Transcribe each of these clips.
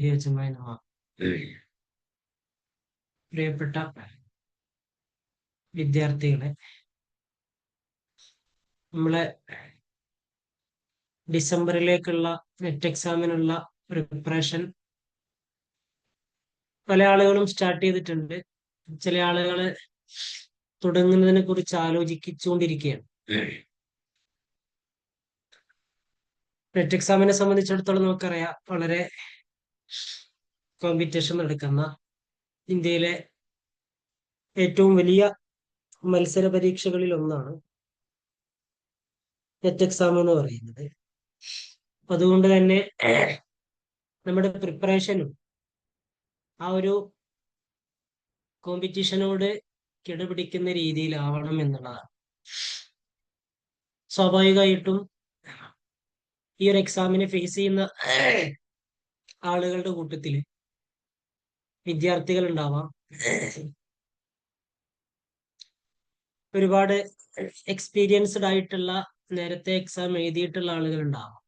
യോജമായ പ്രിയപ്പെട്ട വിദ്യാർത്ഥികളെ, നമ്മളെ ഡിസംബറിലേക്കുള്ള നെറ്റ് എക്സാമിനുള്ള പ്രിപ്പറേഷൻ പല ആളുകളും സ്റ്റാർട്ട് ചെയ്തിട്ടുണ്ട്. ചില ആളുകൾ തുടങ്ങുന്നതിനെ കുറിച്ച് ആലോചിച്ചുകൊണ്ടിരിക്കുകയാണ്. നെറ്റ് എക്സാമിനെ സംബന്ധിച്ചിടത്തോളം നമുക്കറിയാം, വളരെ കോമ്പറ്റീഷൻ നടക്കുന്ന ഇന്ത്യയിലെ ഏറ്റവും വലിയ മത്സര പരീക്ഷകളിൽ ഒന്നാണ് നെറ്റ് എക്സാം എന്ന് പറയുന്നത്. അപ്പൊ അതുകൊണ്ട് തന്നെ നമ്മുടെ പ്രിപ്പറേഷനും ആ ഒരു കോമ്പറ്റീഷനോട് കിടപിടിക്കുന്ന രീതിയിലാവണം എന്നുള്ളതാണ്. സ്വാഭാവികമായിട്ടും ഈ ഒരു എക്സാമിനെ ഫേസ് ചെയ്യുന്ന ആളുകളുടെ കൂട്ടത്തിൽ വിദ്യാർത്ഥികൾ ഉണ്ടാവാം, ഒരുപാട് എക്സ്പീരിയൻസ്ഡ് ആയിട്ടുള്ള നേരത്തെ എക്സാം എഴുതിയിട്ടുള്ള ആളുകൾ ഉണ്ടാവാം.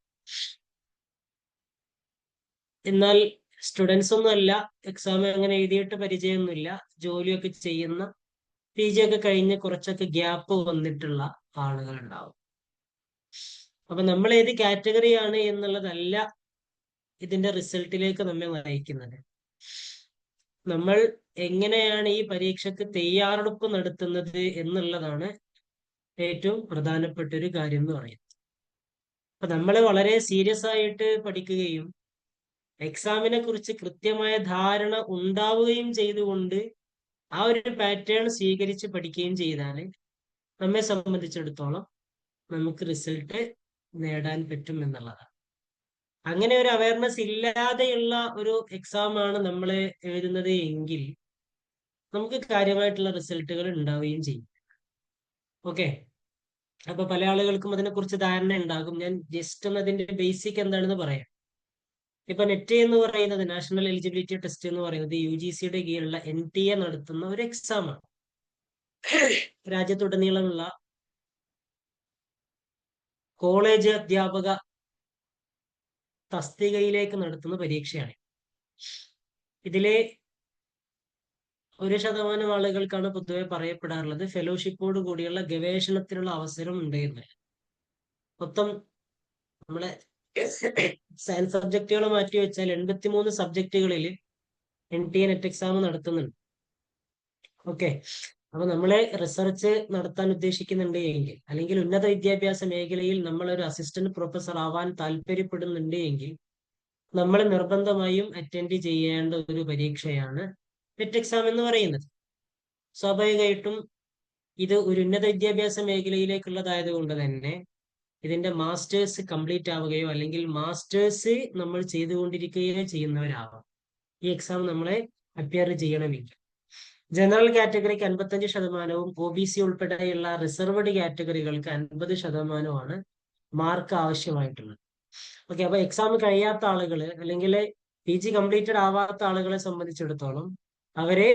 എന്നാൽ സ്റ്റുഡൻസ് ഒന്നും അല്ല, എക്സാം അങ്ങനെ എഴുതിയിട്ട് പരിചയമൊന്നുമില്ല, ജോലിയൊക്കെ ചെയ്യുന്ന, PG ഒക്കെ കഴിഞ്ഞ് കുറച്ചൊക്കെ ഗ്യാപ്പ് വന്നിട്ടുള്ള ആളുകൾ ഉണ്ടാവും. അപ്പൊ നമ്മൾ ഏത് കാറ്റഗറിയാണ് എന്നുള്ളതല്ല ഇതിന്റെ റിസൾട്ടിലേക്ക് നമ്മെ നയിക്കുന്നത്. നമ്മൾ എങ്ങനെയാണ് ഈ പരീക്ഷക്ക് തയ്യാറെടുപ്പ് നടത്തുന്നത് എന്നുള്ളതാണ് ഏറ്റവും പ്രധാനപ്പെട്ട ഒരു കാര്യം എന്ന് പറയുന്നത്. അപ്പൊ നമ്മൾ വളരെ സീരിയസ് ആയിട്ട് പഠിക്കുകയും എക്സാമിനെ കുറിച്ച് കൃത്യമായ ധാരണ ഉണ്ടാവുകയും ചെയ്തുകൊണ്ട് ആ ഒരു പാറ്റേൺ സ്വീകരിച്ച് പഠിക്കുകയും ചെയ്താൽ നമ്മെ സംബന്ധിച്ചിടത്തോളം നമുക്ക് റിസൾട്ട് നേടാൻ പറ്റും എന്നുള്ളതാണ്. അങ്ങനെ ഒരു അവയർനെസ് ഇല്ലാതെയുള്ള ഒരു എക്സാം ആണ് നമ്മൾ എഴുതുന്നത് എങ്കിൽ നമുക്ക് കാര്യമായിട്ടുള്ള റിസൾട്ടുകൾ ഉണ്ടാവുകയും ചെയ്യും. ഓക്കെ, അപ്പൊ പല ആളുകൾക്കും അതിനെക്കുറിച്ച് ധാരണ ഉണ്ടാകും. ഞാൻ ജസ്റ്റ് ഒന്ന് അതിന്റെ ബേസിക് എന്താണെന്ന് പറയാം. ഇപ്പൊ നെറ്റ് എന്ന് പറയുന്നത്, നാഷണൽ എലിജിബിലിറ്റി ടെസ്റ്റ് എന്ന് പറയുന്നത് UGCയുടെ കീഴിലുള്ള NTA നടത്തുന്ന ഒരു എക്സാം ആണ്. രാജ്യത്തുടനീളമുള്ള കോളേജ് അധ്യാപക തസ്തികയിലേക്ക് നടത്തുന്ന പരീക്ഷയാണ്. ഇതിലെ 1% ആളുകൾക്കാണ് പൊതുവെ പറയപ്പെടാറുള്ളത് ഫെലോഷിപ്പോട് കൂടിയുള്ള ഗവേഷണത്തിനുള്ള അവസരം ഉണ്ടായിരുന്നത്. മൊത്തം നമ്മളെ സയൻസ് സബ്ജക്റ്റുകൾ മാറ്റി വെച്ചാൽ 83 സബ്ജക്റ്റുകളിൽ NTA നെറ്റ് എക്സാം നടത്തുന്നുണ്ട്. ഓക്കെ, അപ്പൊ നമ്മളെ റിസർച്ച് നടത്താൻ ഉദ്ദേശിക്കുന്നുണ്ട് എങ്കിൽ, അല്ലെങ്കിൽ ഉന്നത വിദ്യാഭ്യാസ മേഖലയിൽ നമ്മൾ ഒരു അസിസ്റ്റന്റ് പ്രൊഫസർ ആവാൻ താല്പര്യപ്പെടുന്നുണ്ട് എങ്കിൽ നമ്മൾ നിർബന്ധമായും അറ്റൻഡ് ചെയ്യേണ്ട ഒരു പരീക്ഷയാണ് നെറ്റ് എക്സാം എന്ന് പറയുന്നത്. സ്വാഭാവികമായിട്ടും ഇത് ഒരു ഉന്നത വിദ്യാഭ്യാസ മേഖലയിലേക്കുള്ളതായത് കൊണ്ട് തന്നെ ഇതിന്റെ മാസ്റ്റേഴ്സ് കംപ്ലീറ്റ് ആവുകയോ അല്ലെങ്കിൽ മാസ്റ്റേഴ്സ് നമ്മൾ ചെയ്തുകൊണ്ടിരിക്കുകയോ ചെയ്യുന്നവരാവാം ഈ എക്സാം നമ്മളെ അപ്പിയർ ചെയ്യണമെങ്കിൽ. ജനറൽ കാറ്റഗറിക്ക് 55%, OBC ഉൾപ്പെടെയുള്ള റിസർവ്ഡ് കാറ്റഗറികൾക്ക് 50%മാണ് മാർക്ക് ആവശ്യമായിട്ടുള്ളത്. ഓക്കെ, അപ്പൊ എക്സാം കഴിയാത്ത ആളുകൾ അല്ലെങ്കിൽ PG കംപ്ലീറ്റഡ് ആവാത്ത ആളുകളെ സംബന്ധിച്ചിടത്തോളം അവരെ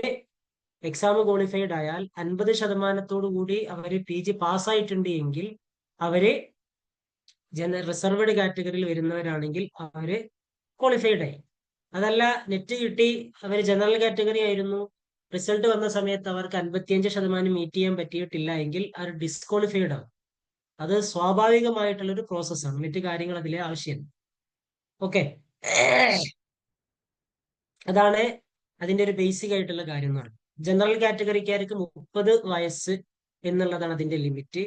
എക്സാം ക്വാളിഫൈഡ് ആയാൽ 50% കൂടി അവര് PG പാസ്സായിട്ടുണ്ട് എങ്കിൽ അവര് റിസർവ്ഡ് കാറ്റഗറിയിൽ വരുന്നവരാണെങ്കിൽ അവര് ക്വാളിഫൈഡ് ആയി. അതല്ല, നെറ്റ് കിട്ടി അവർ ജനറൽ കാറ്റഗറി ആയിരുന്നു, റിസൾട്ട് വന്ന സമയത്ത് അവർക്ക് 55% മീറ്റ് ചെയ്യാൻ പറ്റിയിട്ടില്ല എങ്കിൽ അവർ ഡിസ്ക്വാളിഫൈഡ് ആവും. അത് സ്വാഭാവികമായിട്ടുള്ള ഒരു പ്രോസസ്സാണ്, മറ്റു കാര്യങ്ങൾ അതിലെ ആവശ്യമില്ല. ഓക്കെ, അതാണ് അതിന്റെ ഒരു ബേസിക് ആയിട്ടുള്ള കാര്യം എന്ന് പറയുന്നത്. ജനറൽ കാറ്റഗറിക്കാർക്ക് 30 വയസ്സ് എന്നുള്ളതാണ് അതിന്റെ ലിമിറ്റ്.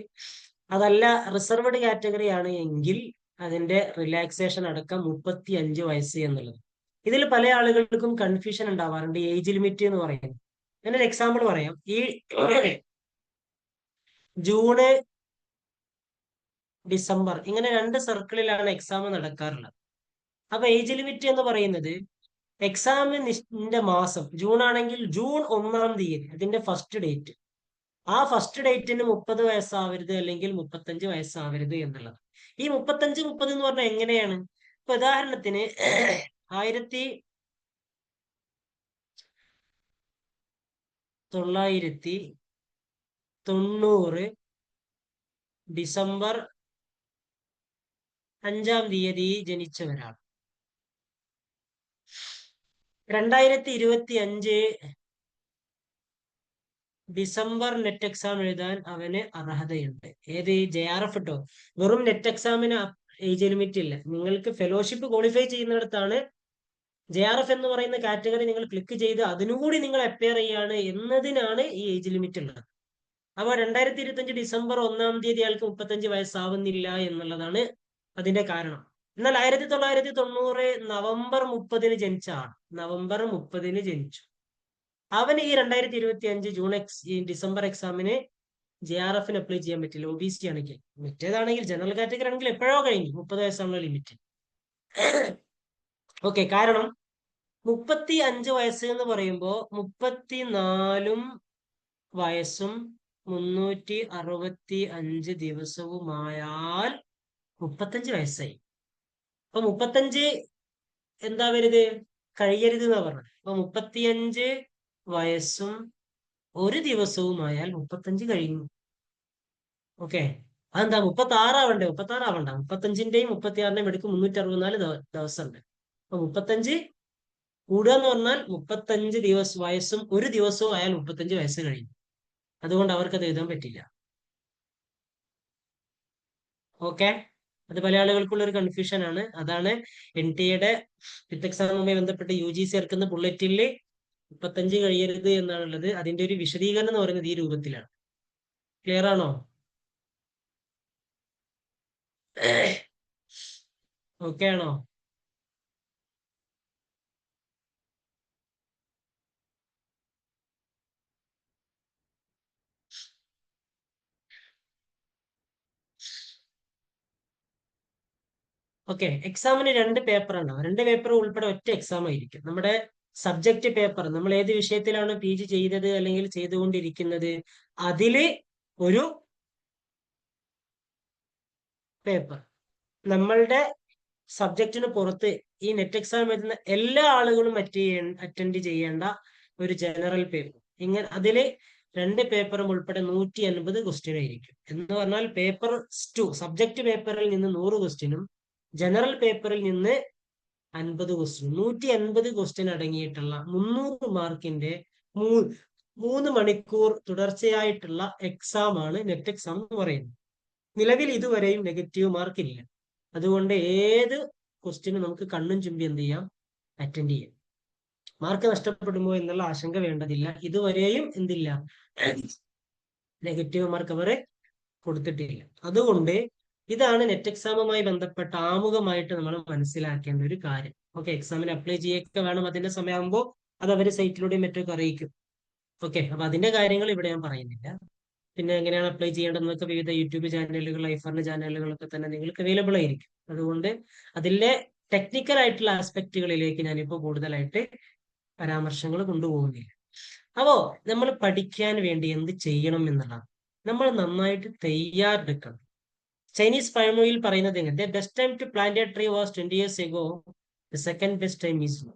അതല്ല, റിസർവ്ഡ് കാറ്റഗറി ആണ് എങ്കിൽ അതിന്റെ റിലാക്സേഷൻ അടക്കം 35 വയസ്സ് എന്നുള്ളത്. ഇതിൽ പല ആളുകൾക്കും കൺഫ്യൂഷൻ ഉണ്ടാവാറുണ്ട്, ഏജ് ലിമിറ്റ് എന്ന് പറയുന്നത്. ഞാനൊരു എക്സാമ്പിൾ പറയാം. ഈ ജൂണ്, ഡിസംബർ ഇങ്ങനെ 2 സർക്കിളിലാണ് എക്സാം നടക്കാറുള്ളത്. അപ്പൊ ഏജ് ലിമിറ്റ് എന്ന് പറയുന്നത് എക്സാമിന്റെ മാസം ജൂൺ ആണെങ്കിൽ ജൂൺ 1-ാം തീയതി അതിന്റെ ഫസ്റ്റ് ഡേറ്റ്, ആ ഫസ്റ്റ് ഡേറ്റിന് 30 വയസ്സാവരുത് അല്ലെങ്കിൽ 35 വയസ്സാവരുത് എന്നുള്ളത്. ഈ 35, 30 എന്ന് പറഞ്ഞാൽ എങ്ങനെയാണ്? ഇപ്പൊ ഉദാഹരണത്തിന് 1990 ഡിസംബർ 5-ാം തീയതി ജനിച്ചവരാണ്. 2025 ഡിസംബർ നെറ്റ് എക്സാം എഴുതാൻ അവന് അർഹതയുണ്ട്. ഏത് JRF ഇട്ടോ? വെറും നെറ്റ് എക്സാമിന് ഏജ് ലിമിറ്റ് ഇല്ല. നിങ്ങൾക്ക് ഫെലോഷിപ്പ് ക്വാളിഫൈ ചെയ്യുന്നിടത്താണ് JRF എന്ന് പറയുന്ന കാറ്റഗറി നിങ്ങൾ ക്ലിക്ക് ചെയ്ത് അതിനുകൂടി നിങ്ങൾ അപ്പയർ ചെയ്യാണ് എന്നതിനാണ് ഈ ഏജ് ലിമിറ്റ് ഉള്ളത്. അപ്പൊ 2025 ഡിസംബർ 1-ാം തീയതി അയാൾക്ക് 35 വയസ്സാവുന്നില്ല എന്നുള്ളതാണ് അതിന്റെ കാരണം. എന്നാൽ 1990 നവംബർ 30 ജനിച്ച ആൾ, നവംബർ 30 ജനിച്ചു. അവന് ഈ 2025 ഈ ഡിസംബർ എക്സാമിന് JRF അപ്ലൈ ചെയ്യാൻ പറ്റില്ല, OBC ആണെങ്കിൽ. മറ്റേതാണെങ്കിൽ ജനറൽ കാറ്റഗറി ആണെങ്കിൽ എപ്പോഴോ കഴിഞ്ഞു, 30 വയസ്സാണല്ലോ ലിമിറ്റ്. ഓക്കെ, കാരണം 35 വയസ്സ് എന്ന് പറയുമ്പോൾ 34 വയസ്സും 365 ദിവസവുമായാൽ 35 വയസ്സായി. അപ്പൊ 35 എന്താ വരുത്? കഴിയരുത് എന്നാ പറഞ്ഞത്. അപ്പൊ 35 വയസ്സും ഒരു ദിവസവുമായാൽ 35 കഴിഞ്ഞു. ഓക്കെ, അതെന്താ 36 ആവണ്ടേ? 36 ആവണ്ട. 35ന്റെയും 36ന്റെയും എടുക്ക് 364 ദിവസം ഉണ്ട്. അപ്പൊ 35 കൂടുക എന്ന് പറഞ്ഞാൽ 35 വയസ്സും ഒരു ദിവസവും ആയാൽ 35 വയസ്സ് കഴിഞ്ഞു. അതുകൊണ്ട് അവർക്കത് എഴുതാൻ പറ്റില്ല. ഓക്കെ, അത് പല ആളുകൾക്കുള്ള ഒരു കൺഫ്യൂഷൻ ആണ്. അതാണ് NTA വിത്ത് എക്സാമുമായി ബന്ധപ്പെട്ട് UGC ഇറക്കുന്ന ബുള്ളറ്റിൽ 35 കഴിയരുത് എന്നാണുള്ളത്. അതിന്റെ ഒരു വിശദീകരണം എന്ന് പറയുന്നത് ഈ രൂപത്തിലാണ്. ക്ലിയർ ആണോ? ഓക്കെ ആണോ? ഓക്കെ, എക്സാമിന് 2 പേപ്പർ ഉണ്ടാവും. 2 പേപ്പർ ഉൾപ്പെടെ ഒറ്റ എക്സാം ആയിരിക്കും. നമ്മുടെ സബ്ജക്റ്റ് പേപ്പർ, നമ്മൾ ഏത് വിഷയത്തിലാണ് PG ചെയ്തത് അല്ലെങ്കിൽ ചെയ്തുകൊണ്ടിരിക്കുന്നത്, അതില് ഒരു പേപ്പർ. നമ്മളുടെ സബ്ജക്റ്റിന് പുറത്ത് ഈ നെറ്റ് എക്സാം എഴുതുന്ന എല്ലാ ആളുകളും അറ്റൻഡ് ചെയ്യേണ്ട ഒരു ജനറൽ പേപ്പർ. ഇങ്ങനെ അതില് 2 പേപ്പറും ഉൾപ്പെടെ 150 ക്വസ്റ്റ്യൻ ആയിരിക്കും. എന്ന് പറഞ്ഞാൽ പേപ്പർ 2 സബ്ജക്ട് പേപ്പറിൽ നിന്ന് 100 ക്വസ്റ്റ്യനും ജനറൽ പേപ്പറിൽ നിന്ന് 50 ക്വസ്റ്റ്യൻ, 150 ക്വസ്റ്റ്യൻ അടങ്ങിയിട്ടുള്ള 300 മാർക്കിന്റെ 3 മണിക്കൂർ തുടർച്ചയായിട്ടുള്ള എക്സാം ആണ് നെറ്റ് എക്സാം എന്ന് പറയുന്നത്. നിലവിൽ ഇതുവരെയും നെഗറ്റീവ് മാർക്ക് ഇല്ല. അതുകൊണ്ട് ഏത് ക്വസ്റ്റ്യനും നമുക്ക് കണ്ണും ചുമ്പി എന്ത് ചെയ്യാം? അറ്റൻഡ് ചെയ്യാം. മാർക്ക് നഷ്ടപ്പെടുമോ എന്നുള്ള ആശങ്ക വേണ്ടതില്ല. ഇതുവരെയും എന്തില്ല? നെഗറ്റീവ് മാർക്ക് അവർ കൊടുത്തിട്ടില്ല. അതുകൊണ്ട് ഇതാണ് നെറ്റ് എക്സാമുമായി ബന്ധപ്പെട്ട ആമുഖമായിട്ട് നമ്മൾ മനസ്സിലാക്കേണ്ട ഒരു കാര്യം. ഓക്കെ, എക്സാമിന് അപ്ലൈ ചെയ്യൊക്കെ വേണം. അതിന്റെ സമയമാകുമ്പോൾ അത് അവർ സൈറ്റിലൂടെയും മറ്റൊക്കെ അറിയിക്കും. ഓക്കെ, അപ്പൊ അതിന്റെ കാര്യങ്ങൾ ഇവിടെ ഞാൻ പറയുന്നില്ല. പിന്നെ എങ്ങനെയാണ് അപ്ലൈ ചെയ്യേണ്ടതെന്നൊക്കെ വിവിധ യൂട്യൂബ് ചാനലുകൾ, ഐഫറിന്റെ ചാനലുകളൊക്കെ തന്നെ നിങ്ങൾക്ക് അവൈലബിൾ ആയിരിക്കും. അതുകൊണ്ട് അതിലെ ടെക്നിക്കൽ ആയിട്ടുള്ള ആസ്പെക്റ്റുകളിലേക്ക് ഞാനിപ്പോൾ കൂടുതലായിട്ട് പരാമർശങ്ങൾ കൊണ്ടുപോകുന്നില്ല. അപ്പോ നമ്മൾ പഠിക്കാൻ വേണ്ടി എന്ത് ചെയ്യണം എന്നുള്ളതാണ്. നമ്മൾ നന്നായിട്ട് തയ്യാറെടുക്കണം. ചൈനീസ് പഴമൊഴിയിൽ പറയുന്നത് എങ്ങനെ? The best time to plant a tree was 20 years ago. The second best time is now.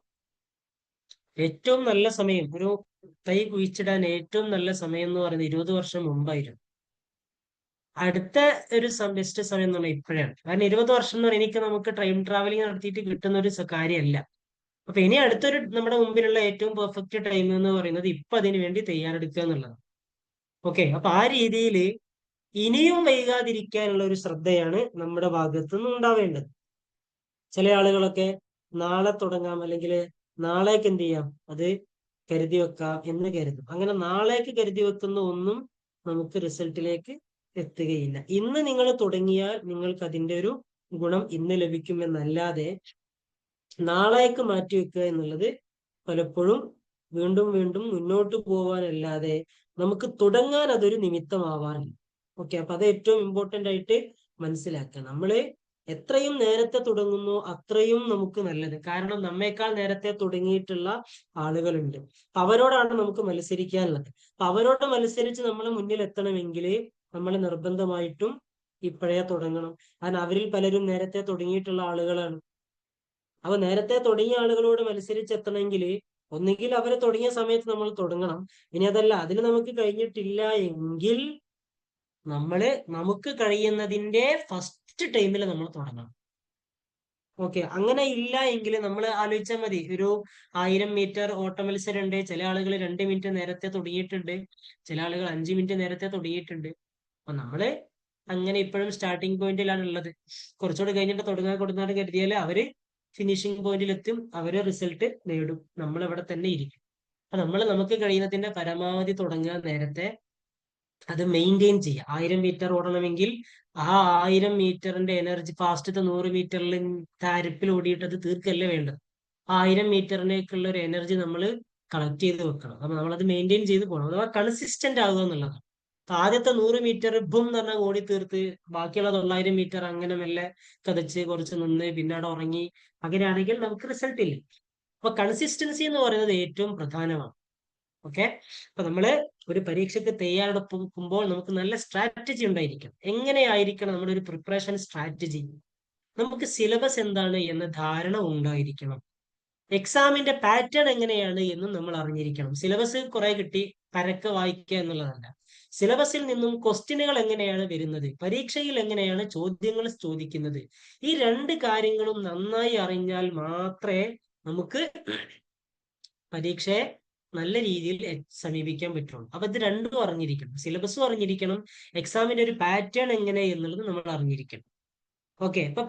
ഏറ്റവും നല്ല സമയം, ഒരു തൈ കുഴിച്ചിടാൻ ഏറ്റവും നല്ല സമയം എന്ന് പറയുന്നത് 20 വർഷം മുമ്പായിരുന്നു. അടുത്ത ഒരു ബെസ്റ്റ് സമയം എന്ന് പറഞ്ഞാൽ ഇപ്പോഴാണ്. കാരണം 20 വർഷം എന്ന് പറയുന്നത് നമുക്ക് ടൈം ട്രാവലിംഗ് നടത്തിയിട്ട് കിട്ടുന്ന ഒരു കാര്യമല്ല. അപ്പൊ ഇനി അടുത്തൊരു നമ്മുടെ മുമ്പിലുള്ള ഏറ്റവും പെർഫെക്റ്റ് ടൈം എന്ന് പറയുന്നത് ഇപ്പൊ അതിനു വേണ്ടി തയ്യാറെടുക്കുക എന്നുള്ളതാണ്. ഓക്കെ, അപ്പൊ ആ രീതിയിൽ ഇനിയും വൈകാതിരിക്കാനുള്ള ഒരു ശ്രദ്ധയാണ് നമ്മുടെ ഭാഗത്തു നിന്ന് ഉണ്ടാവേണ്ടത്. ചില ആളുകളൊക്കെ നാളെ തുടങ്ങാം അല്ലെങ്കിൽ നാളേക്ക് എന്ത് ചെയ്യാം, അത് കരുതി വെക്കാം എന്ന് കരുതും. അങ്ങനെ നാളേക്ക് കരുതി വെക്കുന്ന ഒന്നും നമുക്ക് റിസൾട്ടിലേക്ക് എത്തുകയില്ല. ഇന്ന് നിങ്ങൾ തുടങ്ങിയാൽ നിങ്ങൾക്ക് അതിന്റെ ഒരു ഗുണം ഇന്ന് ലഭിക്കുമെന്നല്ലാതെ നാളേക്ക് മാറ്റിവെക്കുക എന്നുള്ളത് പലപ്പോഴും വീണ്ടും വീണ്ടും മുന്നോട്ട് പോകാനല്ലാതെ നമുക്ക് തുടങ്ങാൻ അതൊരു നിമിത്തമാവാറില്ല. ഓക്കെ, അപ്പൊ അത് ഏറ്റവും ഇമ്പോർട്ടന്റ് ആയിട്ട് മനസ്സിലാക്കുക. നമ്മള് എത്രയും നേരത്തെ തുടങ്ങുന്നു അത്രയും നമുക്ക് നല്ലത്. കാരണം നമ്മേക്കാൾ നേരത്തെ തുടങ്ങിയിട്ടുള്ള ആളുകളുണ്ട്. അവരോടാണ് നമുക്ക് മത്സരിക്കാനുള്ളത്. അപ്പൊ അവരോട് മത്സരിച്ച് നമ്മൾ മുന്നിൽ എത്തണമെങ്കിൽ നമ്മൾ നിർബന്ധമായിട്ടും ഇപ്പോഴേ തുടങ്ങണം. കാരണം അവരിൽ പലരും നേരത്തെ തുടങ്ങിയിട്ടുള്ള ആളുകളാണ്. അപ്പൊ നേരത്തെ തുടങ്ങിയ ആളുകളോട് മത്സരിച്ചെത്തണമെങ്കിൽ ഒന്നുകിൽ അവരെ തുടങ്ങിയ സമയത്ത് നമ്മൾ തുടങ്ങണം. ഇനി അതല്ല, അതിന് നമുക്ക് കഴിഞ്ഞിട്ടില്ല എങ്കിൽ നമുക്ക് കഴിയുന്നതിന്റെ ഫസ്റ്റ് ടൈമിൽ നമ്മൾ തുടങ്ങണം. ഓക്കെ, അങ്ങനെ ഇല്ല എങ്കിൽ നമ്മൾ ആലോചിച്ചാൽ മതി. ഒരു 1000 മീറ്റർ ഓട്ട മത്സരം ഉണ്ട്. ചില ആളുകൾ 2 മിനിറ്റ് നേരത്തെ തുടങ്ങിയിട്ടുണ്ട്, ചില ആളുകൾ 5 മിനിറ്റ് നേരത്തെ തുടങ്ങിയിട്ടുണ്ട്. അപ്പൊ നമ്മള് അങ്ങനെ ഇപ്പോഴും സ്റ്റാർട്ടിങ് പോയിന്റിലാണ് ഉള്ളത്. കുറച്ചുകൂടി കഴിഞ്ഞിട്ട് തുടങ്ങാൻ കരുതിയാൽ അവര് ഫിനിഷിംഗ് പോയിന്റിലെത്തും, അവര് റിസൾട്ട് നേടും, നമ്മൾ ഇവിടെ തന്നെ ഇരിക്കും. അപ്പൊ നമ്മൾ നമുക്ക് കഴിയുന്നതിന്റെ പരമാവധി തുടങ്ങാൻ നേരത്തെ അത് മെയിൻറ്റെയിൻ ചെയ്യുക. 1000 മീറ്റർ ഓടണമെങ്കിൽ ആ 1000 മീറ്ററിന്റെ എനർജി ഫാസ്റ്റത്തെ 100 മീറ്ററിൽ താരപ്പിൽ ഓടിയിട്ട് അത് തീർക്കല്ലേ വേണ്ടത്. 1000 മീറ്ററിനേക്കുള്ള ഒരു എനർജി നമ്മൾ കളക്ട് ചെയ്ത് വെക്കണം. അപ്പൊ നമ്മളത് മെയിൻറ്റെയിൻ ചെയ്ത് പോകണം, അഥവാ കൺസിസ്റ്റന്റ് ആകുക എന്നുള്ളതാണ്. അപ്പൊ ആദ്യത്തെ 100 മീറ്റർ ബും എന്ന് പറഞ്ഞാൽ ഓടി തീർത്ത് ബാക്കിയുള്ള 900 മീറ്റർ അങ്ങനെ മെല്ലെ കതച്ച് കുറച്ച് നിന്ന് പിന്നെ അവിടെ ഉറങ്ങി, അങ്ങനെയാണെങ്കിൽ നമുക്ക് റിസൾട്ട് ഇല്ല. അപ്പൊ കൺസിസ്റ്റൻസി എന്ന് പറയുന്നത് ഏറ്റവും പ്രധാനമാണ്. ഓക്കെ, അപ്പൊ നമ്മള് ഒരു പരീക്ഷയ്ക്ക് തയ്യാറെടുക്കുമ്പോൾ നമുക്ക് നല്ല സ്ട്രാറ്റജി ഉണ്ടായിരിക്കണം. എങ്ങനെയായിരിക്കണം നമ്മുടെ ഒരു പ്രിപ്പറേഷൻ സ്ട്രാറ്റജി? നമുക്ക് സിലബസ് എന്താണ് എന്ന ധാരണ ഉണ്ടായിരിക്കണം. എക്സാമിന്റെ പാറ്റേൺ എങ്ങനെയാണ് എന്നും നമ്മൾ അറിഞ്ഞിരിക്കണം. സിലബസ് കുറെ കിട്ടി പരക്കെ വായിക്കുക എന്നുള്ളതല്ല. സിലബസിൽ നിന്നും ക്വസ്റ്റ്യനുകൾ എങ്ങനെയാണ് വരുന്നത്, പരീക്ഷയിൽ എങ്ങനെയാണ് ചോദ്യങ്ങൾ ചോദിക്കുന്നത്, ഈ രണ്ട് കാര്യങ്ങളും നന്നായി അറിഞ്ഞാൽ മാത്രമേ നമുക്ക് പരീക്ഷയെ നല്ല രീതിയിൽ സമീപിക്കാൻ പറ്റുള്ളൂ. അപ്പൊ ഇത് രണ്ടും അറിഞ്ഞിരിക്കണം, സിലബസും അറിഞ്ഞിരിക്കണം, എക്സാമിന്റെ ഒരു പാറ്റേൺ എങ്ങനെ എന്നുള്ളത് നമ്മൾ അറിഞ്ഞിരിക്കണം. ഓക്കെ, ഇപ്പൊ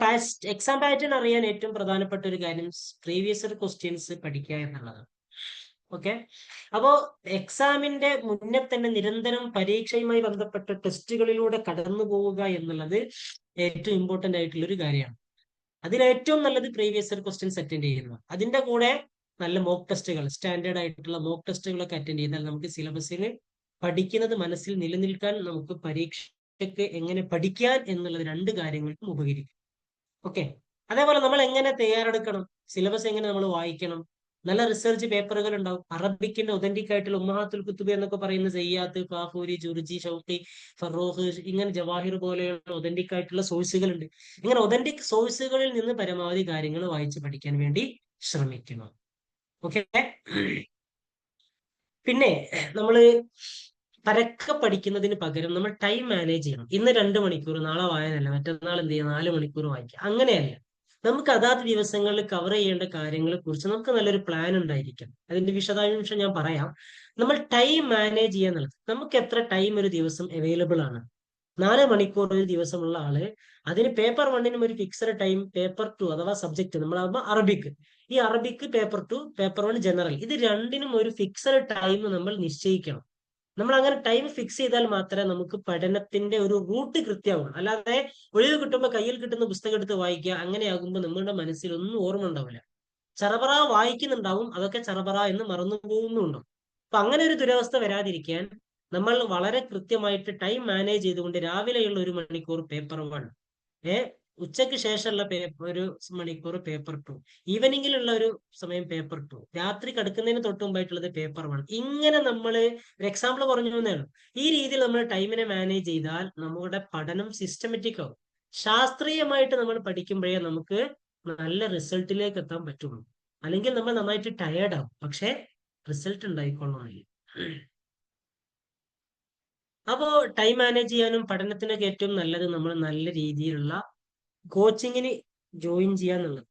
എക്സാം പാറ്റേൺ അറിയാൻ ഏറ്റവും പ്രധാനപ്പെട്ട ഒരു കാര്യം പ്രീവിയസ് ക്വസ്റ്റ്യൻസ് പഠിക്കുക എന്നുള്ളതാണ്. ഓക്കെ, അപ്പോ എക്സാമിന്റെ മുന്നേ തന്നെ നിരന്തരം പരീക്ഷയുമായി ബന്ധപ്പെട്ട ടെസ്റ്റുകളിലൂടെ കടന്നു പോവുക എന്നുള്ളത് ഏറ്റവും ഇമ്പോർട്ടന്റ് ആയിട്ടുള്ള ഒരു കാര്യമാണ്. അതിലേറ്റവും നല്ലത് പ്രീവിയസ് ക്വസ്റ്റ്യൻസ് അറ്റൻഡ് ചെയ്യുന്നു. അതിന്റെ കൂടെ നല്ല മോക്ക് ടെസ്റ്റുകൾ, സ്റ്റാൻഡേർഡ് ആയിട്ടുള്ള മോക്ക് ടെസ്റ്റുകളൊക്കെ അറ്റൻഡ് ചെയ്താൽ നമുക്ക് സിലബസിൽ പഠിക്കുന്നത് മനസ്സിൽ നിലനിൽക്കാൻ, നമുക്ക് പരീക്ഷയ്ക്ക് എങ്ങനെ പഠിക്കാൻ എന്നുള്ളത് രണ്ട് കാര്യങ്ങൾക്കും ഉപകരിക്കും. ഓക്കെ, അതേപോലെ നമ്മൾ എങ്ങനെ തയ്യാറെടുക്കണം, സിലബസ് എങ്ങനെ നമ്മൾ വായിക്കണം. നല്ല റിസർച്ച് പേപ്പറുകൾ ഉണ്ടാവും. അറബിക്കിന്റെ ഒതന്റിക് ആയിട്ടുള്ള ഉമ്മഹാത്തുൽ കുത്തുബ് എന്നൊക്കെ പറയുന്ന സയ്യാത്ത്, കാഫൂരി, ജുർജി, ഷൗക്കി, ഫറൂഖ്, ഇങ്ങനെ ജവാഹിർ പോലെയുള്ള ഒതന്റിക് ആയിട്ടുള്ള സോഴ്സുകൾ ഉണ്ട്. ഇങ്ങനെ ഒതന്റിക് സോഴ്സുകളിൽ നിന്ന് പരമാവധി കാര്യങ്ങൾ വായിച്ച് പഠിക്കാൻ വേണ്ടി ശ്രമിക്കണം. ഓക്കെ, പിന്നെ നമ്മള് പരക്കെ പഠിക്കുന്നതിന് പകരം നമ്മൾ ടൈം മാനേജ് ചെയ്യണം. ഇന്ന് 2 മണിക്കൂർ, നാളെ വായനല്ല, മറ്റന്നാൾ എന്ത് ചെയ്യുക 4 മണിക്കൂർ വായിക്കുക, അങ്ങനെയല്ല. നമുക്ക് അതാത് ദിവസങ്ങളിൽ കവർ ചെയ്യേണ്ട കാര്യങ്ങളെ കുറിച്ച് നമുക്ക് നല്ലൊരു പ്ലാൻ ഉണ്ടായിരിക്കും. അതിന്റെ വിശദാംശം ഞാൻ പറയാം. നമ്മൾ ടൈം മാനേജ് ചെയ്യാൻ നൽകും. നമുക്ക് എത്ര ടൈം ഒരു ദിവസം അവൈലബിൾ ആണ്? 4 മണിക്കൂർ ഒരു ദിവസമുള്ള ആള്, അതിന് പേപ്പർ 1നും ഒരു ഫിക്സഡ് ടൈം, പേപ്പർ 2 അഥവാ സബ്ജക്ട് നമ്മളാകുമ്പോൾ അറബിക്ക്, ഈ അറബിക്ക് പേപ്പർ 2, പേപ്പർ 1 ജനറൽ, ഇത് രണ്ടിനും ഒരു ഫിക്സഡ് ടൈം നമ്മൾ നിശ്ചയിക്കണം. നമ്മൾ അങ്ങനെ ടൈം ഫിക്സ് ചെയ്താൽ മാത്രമേ നമുക്ക് പഠനത്തിന്റെ ഒരു റൂട്ട് കൃത്യമാവുള്ളൂ. അല്ലാതെ ഒഴിവ് കിട്ടുമ്പോൾ കയ്യിൽ കിട്ടുന്ന പുസ്തകം എടുത്ത് വായിക്കുക, അങ്ങനെയാകുമ്പോൾ നമ്മുടെ മനസ്സിൽ ഒന്നും ഓർമ്മ ഉണ്ടാവില്ല. ചറപറ വായിക്കുന്നുണ്ടാവും, അതൊക്കെ ചറപറ എന്ന് മറന്നു പോകുന്നുണ്ടാവും. അപ്പൊ അങ്ങനെ ഒരു ദുരവസ്ഥ വരാതിരിക്കാൻ നമ്മൾ വളരെ കൃത്യമായിട്ട് ടൈം മാനേജ് ചെയ്തുകൊണ്ട് രാവിലെയുള്ള 1 മണിക്കൂർ പേപ്പർ 1, ഉച്ചയ്ക്ക് ശേഷമുള്ള ഒരു മണിക്കൂർ പേപ്പർ 2, ഈവനിങ്ങിലുള്ള ഒരു സമയം പേപ്പർ 2, രാത്രി കിടക്കുന്നതിന് തൊട്ട് മുമ്പായിട്ടുള്ളത് പേപ്പർ 1. ഇങ്ങനെ നമ്മൾ ഒരു എക്സാമ്പിൾ പറഞ്ഞു തന്നെയാണ്. ഈ രീതിയിൽ നമ്മൾ ടൈമിനെ മാനേജ് ചെയ്താൽ നമ്മുടെ പഠനം സിസ്റ്റമാറ്റിക് ആവും. ശാസ്ത്രീയമായിട്ട് നമ്മൾ പഠിക്കുമ്പോഴേ നമുക്ക് നല്ല റിസൾട്ടിലേക്ക് എത്താൻ പറ്റുള്ളൂ. അല്ലെങ്കിൽ നമ്മൾ നന്നായിട്ട് ടയേർഡ് ആവും, പക്ഷെ റിസൾട്ട് ഉണ്ടായിക്കൊള്ളണമെന്നില്ല. അപ്പോ ടൈം മാനേജ് ചെയ്യാനും പഠനത്തിനൊക്കെ ഏറ്റവും നല്ലത് നമ്മൾ നല്ല രീതിയിലുള്ള കോച്ചിങ്ങിന് ജോയിൻ ചെയ്യാന്നുള്ളത്.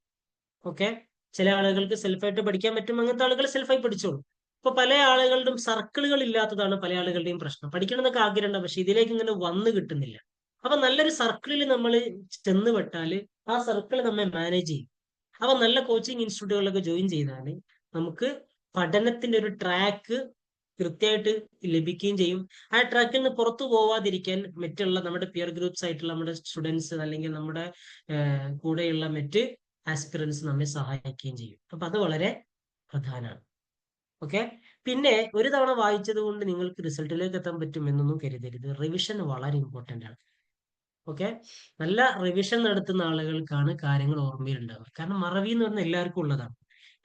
ഓക്കെ, ചില ആളുകൾക്ക് സെൽഫായിട്ട് പഠിക്കാൻ പറ്റും, അങ്ങനത്തെ ആളുകൾ സെൽഫായി പഠിച്ചോളും. ഇപ്പൊ പല ആളുകളുടെയും സർക്കിളുകൾ ഇല്ലാത്തതാണ് പല ആളുകളുടെയും പ്രശ്നം. പഠിക്കണം എന്നൊക്കെ ആഗ്രഹമുണ്ട്, പക്ഷെ ഇതിലേക്ക് ഇങ്ങനെ വന്നു കിട്ടുന്നില്ല. അപ്പൊ നല്ലൊരു സർക്കിളിൽ നമ്മൾ ചെന്ന് പെട്ടാല് ആ സർക്കിൾ നമ്മെ മാനേജ് ചെയ്യും. അപ്പൊ നല്ല കോച്ചിങ് ഇൻസ്റ്റിറ്റ്യൂട്ടുകളിലൊക്കെ ജോയിൻ ചെയ്താൽ നമുക്ക് പഠനത്തിന്റെ ഒരു ട്രാക്ക് കൃത്യമായിട്ട് ലഭിക്കുകയും ചെയ്യും. ആ ട്രാക്കിൽ നിന്ന് പുറത്തു പോവാതിരിക്കാൻ മറ്റുള്ള നമ്മുടെ പിയർ ഗ്രൂപ്പ്സ് ആയിട്ടുള്ള നമ്മുടെ സ്റ്റുഡൻസ് അല്ലെങ്കിൽ നമ്മുടെ കൂടെയുള്ള മറ്റ് ആസ്പിറൻസ് നമ്മെ സഹായിക്കുകയും ചെയ്യും. അപ്പൊ അത് വളരെ പ്രധാനമാണ്. ഓക്കെ, പിന്നെ ഒരു തവണ വായിച്ചത് കൊണ്ട് നിങ്ങൾക്ക് റിസൾട്ടിലേക്ക് എത്താൻ പറ്റും എന്നൊന്നും കരുതരുത്. റിവിഷൻ വളരെ ഇമ്പോർട്ടന്റ് ആണ്. ഓക്കെ, നല്ല റിവിഷൻ നടത്തുന്ന ആളുകൾക്കാണ് കാര്യങ്ങൾ ഓർമ്മയിലുണ്ടാവുക. കാരണം മറവി എന്ന് പറഞ്ഞാൽ എല്ലാവർക്കും ഉള്ളതാണ്.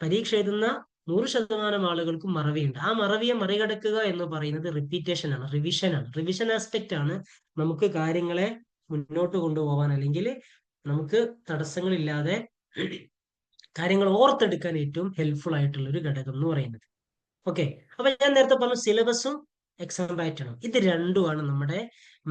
പരീക്ഷ എഴുതുന്ന 100% ആളുകൾക്കും മറവിയുണ്ട്. ആ മറവിയെ മറികടക്കുക എന്ന് പറയുന്നത് റിപ്പീറ്റേഷൻ ആണ്, റിവിഷൻ ആണ്. റിവിഷൻ ആസ്പെക്ട് ആണ് നമുക്ക് കാര്യങ്ങളെ മുന്നോട്ട് കൊണ്ടുപോകാൻ, അല്ലെങ്കിൽ നമുക്ക് തടസ്സങ്ങളില്ലാതെ കാര്യങ്ങൾ ഓർത്തെടുക്കാൻ ഏറ്റവും ഹെൽപ്ഫുൾ ആയിട്ടുള്ള ഒരു ഘടകം എന്ന് പറയുന്നത്. ഓക്കെ, അപ്പൊ ഞാൻ നേരത്തെ പറഞ്ഞു സിലബസും എക്സാം പാറ്റേണും, ഇത് രണ്ടുമാണ് നമ്മുടെ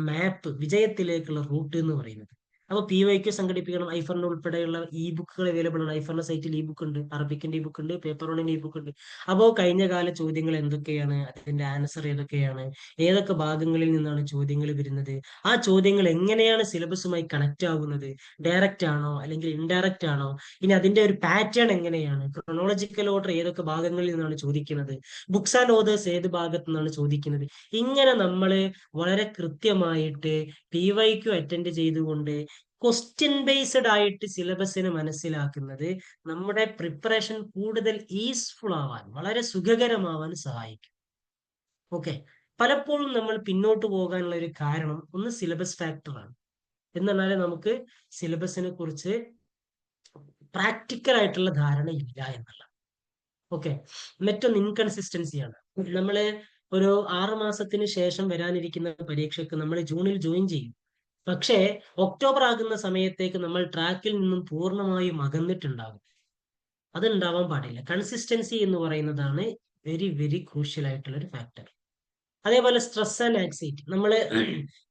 മാപ്പ്, വിജയത്തിലേക്കുള്ള റൂട്ട് എന്ന് പറയുന്നത്. അപ്പൊ PYQ സംഘടിപ്പിക്കണം. ഐഫറിന്റെ ഉൾപ്പെടെയുള്ള ബുക്കുകൾ അവൈലബിൾ ആണ്. ഐഫറിന്റെ സൈറ്റിൽ ബുക്ക് ഉണ്ട്, അറബിക്കിന്റെ ബുക്ക് ഉണ്ട്, പേപ്പർ വണ്ണിന്റെ ബുക്ക് ഉണ്ട്. അപ്പോൾ കഴിഞ്ഞ കാല ചോദ്യങ്ങൾ എന്തൊക്കെയാണ്, അതിന്റെ ആൻസർ ഏതൊക്കെയാണ്, ഏതൊക്കെ ഭാഗങ്ങളിൽ നിന്നാണ് ചോദ്യങ്ങൾ വരുന്നത്, ആ ചോദ്യങ്ങൾ എങ്ങനെയാണ് സിലബസുമായി കണക്ട് ആകുന്നത്, ഡയറക്റ്റ് ആണോ അല്ലെങ്കിൽ ഇൻഡയറക്റ്റ് ആണോ, ഇനി അതിന്റെ ഒരു പാറ്റേൺ എങ്ങനെയാണ്, ക്രോണോളജിക്കൽ ഓർഡർ ഏതൊക്കെ ഭാഗങ്ങളിൽ നിന്നാണ് ചോദിക്കുന്നത്, ബുക്സ് ആൻഡ് ഓതേഴ്സ് ഏത് ഭാഗത്തു നിന്നാണ് ചോദിക്കുന്നത്, ഇങ്ങനെ നമ്മൾ വളരെ കൃത്യമായിട്ട് PYQ അറ്റൻഡ് ചെയ്തുകൊണ്ട് ക്വസ്റ്റ്യൻ ബേസ്ഡ് ആയിട്ട് സിലബസിനെ മനസ്സിലാക്കുന്നത് നമ്മുടെ പ്രിപ്പറേഷൻ കൂടുതൽ ഈസ്ഫുൾ ആവാൻ, വളരെ സുഖകരമാവാൻ സഹായിക്കും. ഓക്കെ. പലപ്പോഴും നമ്മൾ പിന്നോട്ട് പോകാനുള്ള ഒരു കാരണം ഒന്ന് സിലബസ് ഫാക്ടറാണ്. എന്നാൽ നമുക്ക് സിലബസിനെ കുറിച്ച് പ്രാക്ടിക്കൽ ആയിട്ടുള്ള ധാരണ ഇല്ല എന്നുള്ള. ഓക്കെ. മറ്റൊന്ന് ഇൻകൺസിസ്റ്റൻസിയാണ്. നമ്മള് ഒരു 6 മാസത്തിന് ശേഷം വരാനിരിക്കുന്ന പരീക്ഷയ്ക്ക് നമ്മൾ ജൂണിൽ ജോയിൻ ചെയ്യും. പക്ഷേ ഒക്ടോബർ ആകുന്ന സമയത്തേക്ക് നമ്മൾ ട്രാക്കിൽ നിന്നും പൂർണ്ണമായും അകന്നിട്ടുണ്ടാകും. അത് ഉണ്ടാവാൻ പാടില്ല. കൺസിസ്റ്റൻസി എന്ന് പറയുന്നതാണ് വെരി വെരി ക്രൂഷ്യൽ ആയിട്ടുള്ള ഒരു ഫാക്ടർ. അതേപോലെ സ്ട്രെസ് ആൻഡ് ആൻസൈറ്റി. നമ്മള്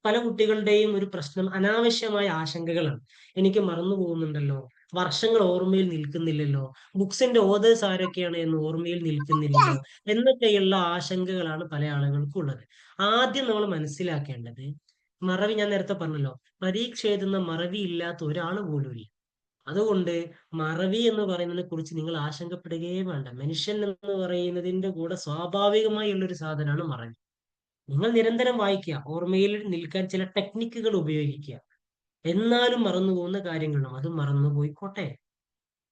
പല കുട്ടികളുടെയും ഒരു പ്രശ്നം അനാവശ്യമായ ആശങ്കകളാണ്. എനിക്ക് മറന്നു പോകുന്നുണ്ടല്ലോ, വർഷങ്ങൾ ഓർമ്മയിൽ നിൽക്കുന്നില്ലല്ലോ, ബുക്സിന്റെ ഓതേഴ്സ് ആരൊക്കെയാണ് എന്ന് ഓർമ്മയിൽ നിൽക്കുന്നില്ലല്ലോ എന്നൊക്കെയുള്ള ആശങ്കകളാണ് പല ആളുകൾക്കും ഉള്ളത്. ആദ്യം നമ്മൾ മനസ്സിലാക്കേണ്ടത്, മറവി ഞാൻ നേരത്തെ പറഞ്ഞല്ലോ, പരീക്ഷ എഴുതുന്ന മറവി ഇല്ലാത്ത ഒരാൾ പോലും ഇല്ല. അതുകൊണ്ട് മറവി എന്ന് പറയുന്നതിനെ കുറിച്ച് നിങ്ങൾ ആശങ്കപ്പെടുകയേ വേണ്ട. മനുഷ്യൻ എന്ന് പറയുന്നതിന്റെ കൂടെ സ്വാഭാവികമായി ഉള്ളൊരു സാധനമാണ് മറവി. നിങ്ങൾ നിരന്തരം വായിക്കുക, ഓർമ്മയിൽ നിൽക്കാൻ ചില ടെക്നിക്കുകൾ ഉപയോഗിക്കുക. എന്നാലും മറന്നു പോകുന്ന കാര്യങ്ങളും അത് മറന്നുപോയിക്കോട്ടെ.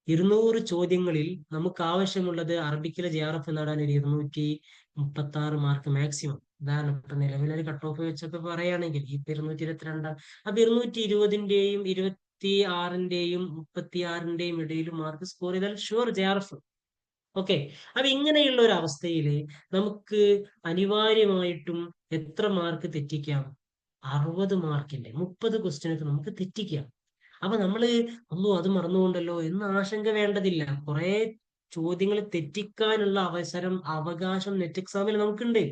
200 ചോദ്യങ്ങളിൽ നമുക്ക് ആവശ്യമുള്ളത് അറബിക്കിലെ JRF നേടാൻ ഒരു 236 മാർക്ക് മാക്സിമം. ഇതാണ് ഇപ്പൊ നിലവിലൊരു കട്ട് ഓഫ് വെച്ചൊക്കെ പറയുകയാണെങ്കിൽ ഇപ്പൊ 222. അപ്പൊ 220ന്റെയും 26ന്റെയും 36ന്റെയും ഇടയിൽ മാർക്ക് സ്കോർ ചെയ്താൽ ഷുവർ JRF. ഓക്കെ. അപ്പൊ ഇങ്ങനെയുള്ള ഒരു അവസ്ഥയിൽ നമുക്ക് അനിവാര്യമായിട്ടും എത്ര മാർക്ക് തെറ്റിക്കാം? 60 മാർക്കിന്റെ 30 ക്വസ്റ്റ്യനൊക്കെ നമുക്ക് തെറ്റിക്കാം. അപ്പൊ നമ്മള് ഒന്നും അത് മറന്നുകൊണ്ടല്ലോ എന്ന് ആശങ്ക വേണ്ടതില്ല. കുറെ ചോദ്യങ്ങൾ തെറ്റിക്കാനുള്ള അവകാശം നെറ്റ് എക്സാമിൽ നമുക്കുണ്ട്.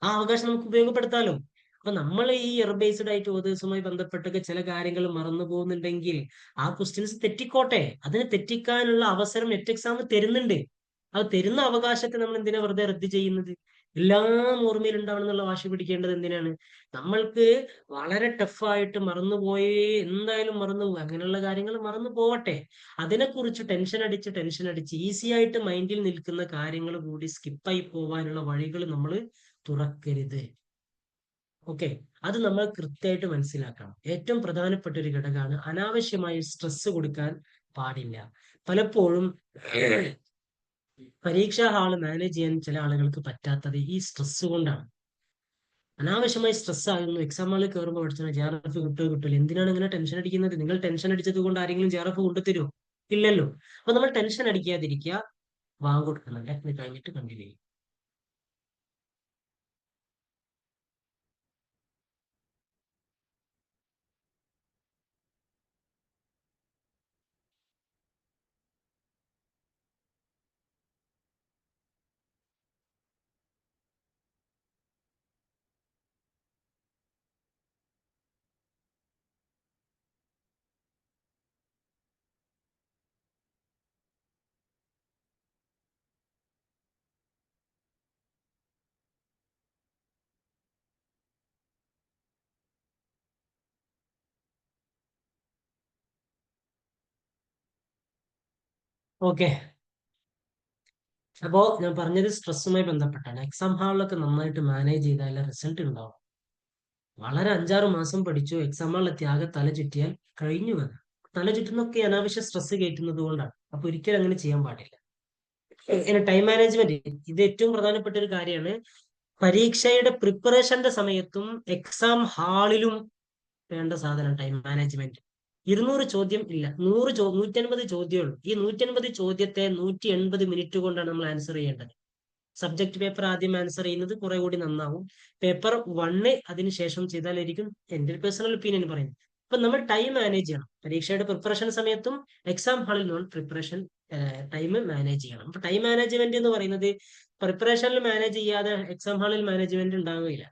ആ അവകാശം നമുക്ക് ഉപയോഗപ്പെടുത്താലോ. അപ്പൊ നമ്മൾ ഈ ഇയർ ബേസ്ഡ് ആയിട്ട് ഓതേഴ്സുമായി ബന്ധപ്പെട്ടൊക്കെ ചില കാര്യങ്ങൾ മറന്നു പോകുന്നുണ്ടെങ്കിൽ ആ ക്വസ്റ്റ്യൻസ് തെറ്റിക്കോട്ടെ. അതിന് തെറ്റിക്കാനുള്ള അവസരം നെറ്റ് എക്സാം തരുന്നുണ്ട്. അത് തരുന്ന അവകാശത്തെ നമ്മൾ എന്തിനാ വെറുതെ റദ്ദ് ചെയ്യുന്നത്? എല്ലാം ഓർമ്മയിൽ ഉണ്ടാവണം എന്നുള്ള വാശി പിടിക്കേണ്ടത് എന്തിനാണ്? നമ്മൾക്ക് വളരെ ടഫായിട്ട് മറന്നുപോയി, എന്തായാലും മറന്നു പോകും, അങ്ങനെയുള്ള കാര്യങ്ങൾ മറന്നു പോവട്ടെ. അതിനെക്കുറിച്ച് ടെൻഷൻ അടിച്ച് ഈസി ആയിട്ട് മൈൻഡിൽ നിൽക്കുന്ന കാര്യങ്ങൾ കൂടി സ്കിപ്പായി പോവാനുള്ള വഴികൾ നമ്മൾ തുറക്കരുത്. ഓക്കെ. അത് നമ്മൾ കൃത്യമായിട്ട് മനസ്സിലാക്കണം. ഏറ്റവും പ്രധാനപ്പെട്ട ഒരു ഘടകമാണ് അനാവശ്യമായി സ്ട്രെസ് കൊടുക്കാൻ പാടില്ല. പലപ്പോഴും പരീക്ഷാ ഹാള് മാനേജ് ചെയ്യാൻ ചില ആളുകൾക്ക് പറ്റാത്തത് ഈ സ്ട്രെസ് കൊണ്ടാണ്. അനാവശ്യമായി സ്ട്രെസ് ആകുന്നു. എക്സാം ഹാളിൽ കയറുമ്പോൾ പഠിച്ചാൽ JRF കിട്ടില്ല. എന്തിനാണ് ഇങ്ങനെ ടെൻഷൻ അടിക്കുന്നത്? നിങ്ങൾ ടെൻഷൻ അടിച്ചത് കൊണ്ട് ആരെങ്കിലും JRF കൊണ്ടുതരുമോ? ഇല്ലല്ലോ. അപ്പൊ നമ്മൾ ടെൻഷൻ അടിക്കാതിരിക്കുക. കൊടുക്കുന്നുണ്ട്, ഇത് കഴിഞ്ഞിട്ട് കണ്ടിന്യൂ ചെയ്യും. ഓക്കെ. അപ്പോ ഞാൻ പറഞ്ഞത് സ്ട്രെസ്സുമായി ബന്ധപ്പെട്ടാണ്. എക്സാം ഹാളിലൊക്കെ നന്നായിട്ട് മാനേജ് ചെയ്താൽ റിസൾട്ട് ഉണ്ടാവും. വളരെ 5-6 മാസം പഠിച്ചു, എക്സാം ഹാളിലെത്തി ആകെ തല ചുറ്റിയാൽ കഴിഞ്ഞു വന്നു. തല ചുറ്റുന്നൊക്കെ അനാവശ്യ സ്ട്രെസ് കയറ്റുന്നത് കൊണ്ടാണ്. അപ്പൊ ഒരിക്കലും അങ്ങനെ ചെയ്യാൻ പാടില്ല. ഇനി ടൈം മാനേജ്മെന്റ്, ഇത് ഏറ്റവും പ്രധാനപ്പെട്ട ഒരു കാര്യമാണ്. പരീക്ഷയുടെ പ്രിപ്പറേഷന്റെ സമയത്തും എക്സാം ഹാളിലും വേണ്ട സാധനം ടൈം മാനേജ്മെന്റ്. 200 ചോദ്യം ഇല്ല, 150 ചോദ്യമേ ഉള്ളൂ. ഈ 150 ചോദ്യത്തെ 180 മിനിറ്റ് കൊണ്ടാണ് നമ്മൾ ആൻസർ ചെയ്യേണ്ടത്. സബ്ജക്ട് പേപ്പർ ആദ്യം ആൻസർ ചെയ്യുന്നത് കുറെ കൂടി നന്നാവും. പേപ്പർ 1 അതിനുശേഷം ചെയ്താലായിരിക്കും എന്റെ ഒരു പേഴ്സണൽ ഒപ്പീനിയൻ പറയുന്നത്. അപ്പൊ നമ്മൾ ടൈം മാനേജ് ചെയ്യണം. പരീക്ഷയുടെ പ്രിപ്പറേഷൻ സമയത്തും എക്സാം ഹാളിൽ നമ്മൾ പ്രിപ്പറേഷൻ ടൈം മാനേജ് ചെയ്യണം. അപ്പൊ ടൈം മാനേജ്മെന്റ് എന്ന് പറയുന്നത് പ്രിപ്പറേഷനിൽ മാനേജ് ചെയ്യാതെ എക്സാം ഹാളിൽ മാനേജ്മെന്റ് ഉണ്ടാവുകയില്ല.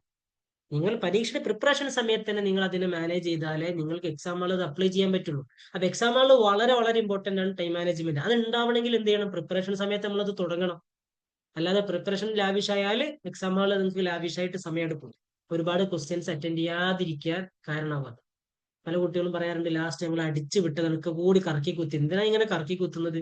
നിങ്ങൾ പരീക്ഷയുടെ പ്രിപ്പറേഷൻ സമയത്ത് തന്നെ നിങ്ങൾ അതിനെ മാനേജ് ചെയ്താലേ നിങ്ങൾക്ക് എക്സാമുകൾ അത് അപ്ലൈ ചെയ്യാൻ പറ്റുള്ളൂ. അപ്പൊ എക്സാമുകൾ വളരെ വളരെ ഇമ്പോർട്ടന്റ് ആണ് ടൈം മാനേജ്മെന്റ്. അത് ഉണ്ടാവണമെങ്കിൽ എന്ത് ചെയ്യണം? പ്രിപ്പറേഷൻ സമയത്ത് നമ്മളത് തുടങ്ങണം. അല്ലാതെ പ്രിപ്പറേഷൻ ലാവിഷ് ആയാൽ എക്സാമുകൾ നിങ്ങൾക്ക് ലാവിഷായിട്ട് സമയമെടുക്കും. ഒരുപാട് ക്വസ്റ്റ്യൻസ് അറ്റൻഡ് ചെയ്യാതിരിക്കാൻ കാരണമാവാം. പല കുട്ടികളും പറയാറുണ്ട്, ലാസ്റ്റ് ഞങ്ങൾ അടിച്ചു വിട്ട് നിനക്ക് കൂടി കറക്കി കുത്തി. എന്തിനാ ഇങ്ങനെ കറക്കി കുത്തുന്നത്?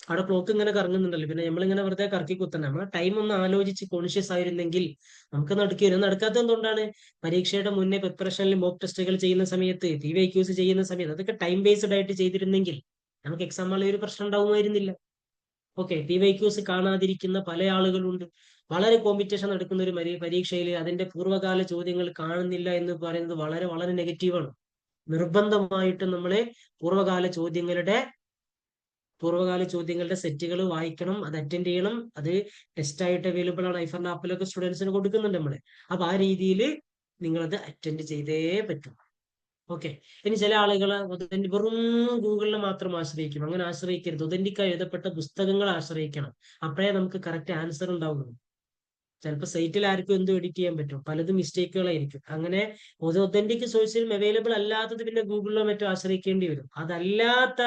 അവിടെ ക്ലോക്ക് ഇങ്ങനെ കറങ്ങുന്നുണ്ടല്ലോ, പിന്നെ നമ്മളിങ്ങനെ വെറുതെ കറക്കി കുത്തണം. നമ്മൾ ടൈം ഒന്ന് ആലോചിച്ച് കോൺഷ്യസ് ആയിരുന്നെങ്കിൽ നമുക്ക് നടക്കി വരും. നടക്കാത്തത് എന്തുകൊണ്ടാണ്? പരീക്ഷയുടെ മുന്നേ പ്രിപ്പറേഷനിൽ മോക്ക് ടെസ്റ്റുകൾ ചെയ്യുന്ന സമയത്ത്, PYQs ചെയ്യുന്ന സമയത്ത് അതൊക്കെ ടൈം ബേസ്ഡ് ആയിട്ട് ചെയ്തിരുന്നെങ്കിൽ നമുക്ക് എക്സാമുകളിൽ ഒരു പ്രശ്നം ഉണ്ടാവുമായിരുന്നില്ല. ഓക്കെ, PYQs കാണാതിരിക്കുന്ന പല ആളുകളുണ്ട്. വളരെ കോമ്പറ്റീഷൻ നടക്കുന്ന ഒരു പരീക്ഷയിൽ അതിന്റെ പൂർവ്വകാല ചോദ്യങ്ങൾ കാണുന്നില്ല എന്ന് പറയുന്നത് വളരെ വളരെ നെഗറ്റീവാണ്. നിർബന്ധമായിട്ടും നമ്മള് പൂർവ്വകാല ചോദ്യങ്ങളുടെ സെറ്റുകൾ വായിക്കണം, അത് അറ്റൻഡ് ചെയ്യണം. അത് ടെസ്റ്റ് ആയിട്ട് അവൈലബിൾ ആണ്. ഐഫറിന്റെ ആപ്പിലൊക്കെ സ്റ്റുഡൻസിന് കൊടുക്കുന്നുണ്ട് നമ്മള്. അപ്പൊ ആ രീതിയിൽ നിങ്ങളത് അറ്റൻഡ് ചെയ്തേ പറ്റും. ഓക്കെ, ഇനി ചില ആളുകൾ വെറും ഗൂഗിളിനെ മാത്രം ആശ്രയിക്കും. അങ്ങനെ ആശ്രയിക്കരുത്. ഒതന്റിക്കായി എഴുതപ്പെട്ട പുസ്തകങ്ങൾ ആശ്രയിക്കണം. അപ്പോഴേ നമുക്ക് കറക്റ്റ് ആൻസർ ഉണ്ടാവുള്ളൂ. ചിലപ്പോൾ സൈറ്റിൽ ആർക്കും എന്തും എഡിറ്റ് ചെയ്യാൻ പറ്റും, പലതും മിസ്റ്റേക്കുകളായിരിക്കും. അങ്ങനെ ഒതന്റിക് സോഴ്സിലും അവൈലബിൾ അല്ലാത്തത് പിന്നെ ഗൂഗിളിലോ മറ്റോ ആശ്രയിക്കേണ്ടി വരും. അതല്ലാത്ത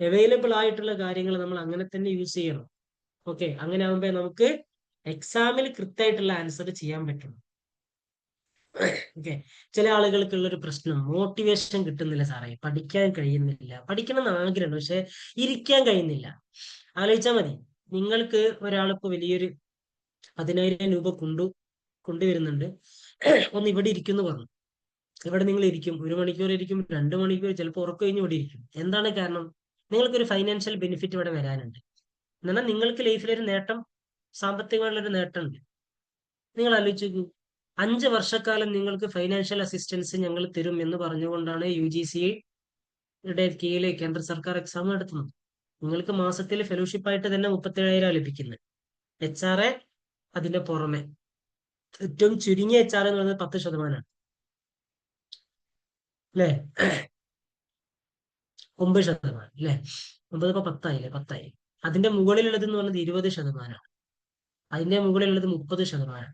അവൈലബിൾ ആയിട്ടുള്ള കാര്യങ്ങൾ നമ്മൾ അങ്ങനെ തന്നെ യൂസ് ചെയ്യണം. ഓക്കെ, അങ്ങനെ ആകുമ്പോൾ നമുക്ക് എക്സാമിൽ കൃത്യമായിട്ടുള്ള ആൻസർ ചെയ്യാൻ പറ്റും. ഓക്കെ, ചില ആളുകൾക്കുള്ളൊരു പ്രശ്നം മോട്ടിവേഷൻ കിട്ടുന്നില്ല സാറേ, പഠിക്കാൻ കഴിയുന്നില്ല. പഠിക്കണം എന്ന് ആഗ്രഹമുണ്ട്, പക്ഷെ ഇരിക്കാൻ കഴിയുന്നില്ല. ആലോചിച്ചാൽ മതി, നിങ്ങൾക്ക് ഒരാളിപ്പോ വലിയൊരു 10,000 രൂപ കൊണ്ടുവരുന്നുണ്ട്. ഒന്ന് ഇവിടെ ഇരിക്കുന്നു പറഞ്ഞു. ഇവിടെ നിങ്ങൾ ഇരിക്കും, 1 മണിക്കൂർ ഇരിക്കും, 2 മണിക്കൂർ, ചിലപ്പോൾ ഉറക്കം കഴിഞ്ഞ് ഇവിടെ ഇരിക്കും. എന്താണ് കാരണം? നിങ്ങൾക്കൊരു ഫൈനാൻഷ്യൽ ബെനിഫിറ്റ് ഇവിടെ വരാനുണ്ട്. എന്നാൽ നിങ്ങൾക്ക് ലൈഫിലൊരു നേട്ടം, സാമ്പത്തികമായുള്ളൊരു നേട്ടമുണ്ട്. നിങ്ങൾ ആലോചിച്ച് നോക്കൂ, 5 വർഷക്കാലം നിങ്ങൾക്ക് ഫൈനാൻഷ്യൽ അസിസ്റ്റൻസ് ഞങ്ങൾ തരും എന്ന് പറഞ്ഞുകൊണ്ടാണ് UGCയുടെ കീഴിലെ കേന്ദ്ര സർക്കാർ എക്സാം നടത്തുന്നത്. നിങ്ങൾക്ക് മാസത്തിൽ ഫെലോഷിപ്പ് ആയിട്ട് തന്നെ 37,000 ലഭിക്കുന്നത്. HRA അതിന്റെ പുറമെ ഏറ്റവും ചുരുങ്ങിയ HRA എന്ന് പറയുന്നത് 10% അല്ലേ? 9% അല്ലേ? 9 ഇപ്പൊ 10 ആയില്ലേ? 10 അതിന്റെ മുകളിലുള്ളത് എന്ന് പറയുന്നത് 20%. അതിന്റെ മുകളിലുള്ളത് 30%.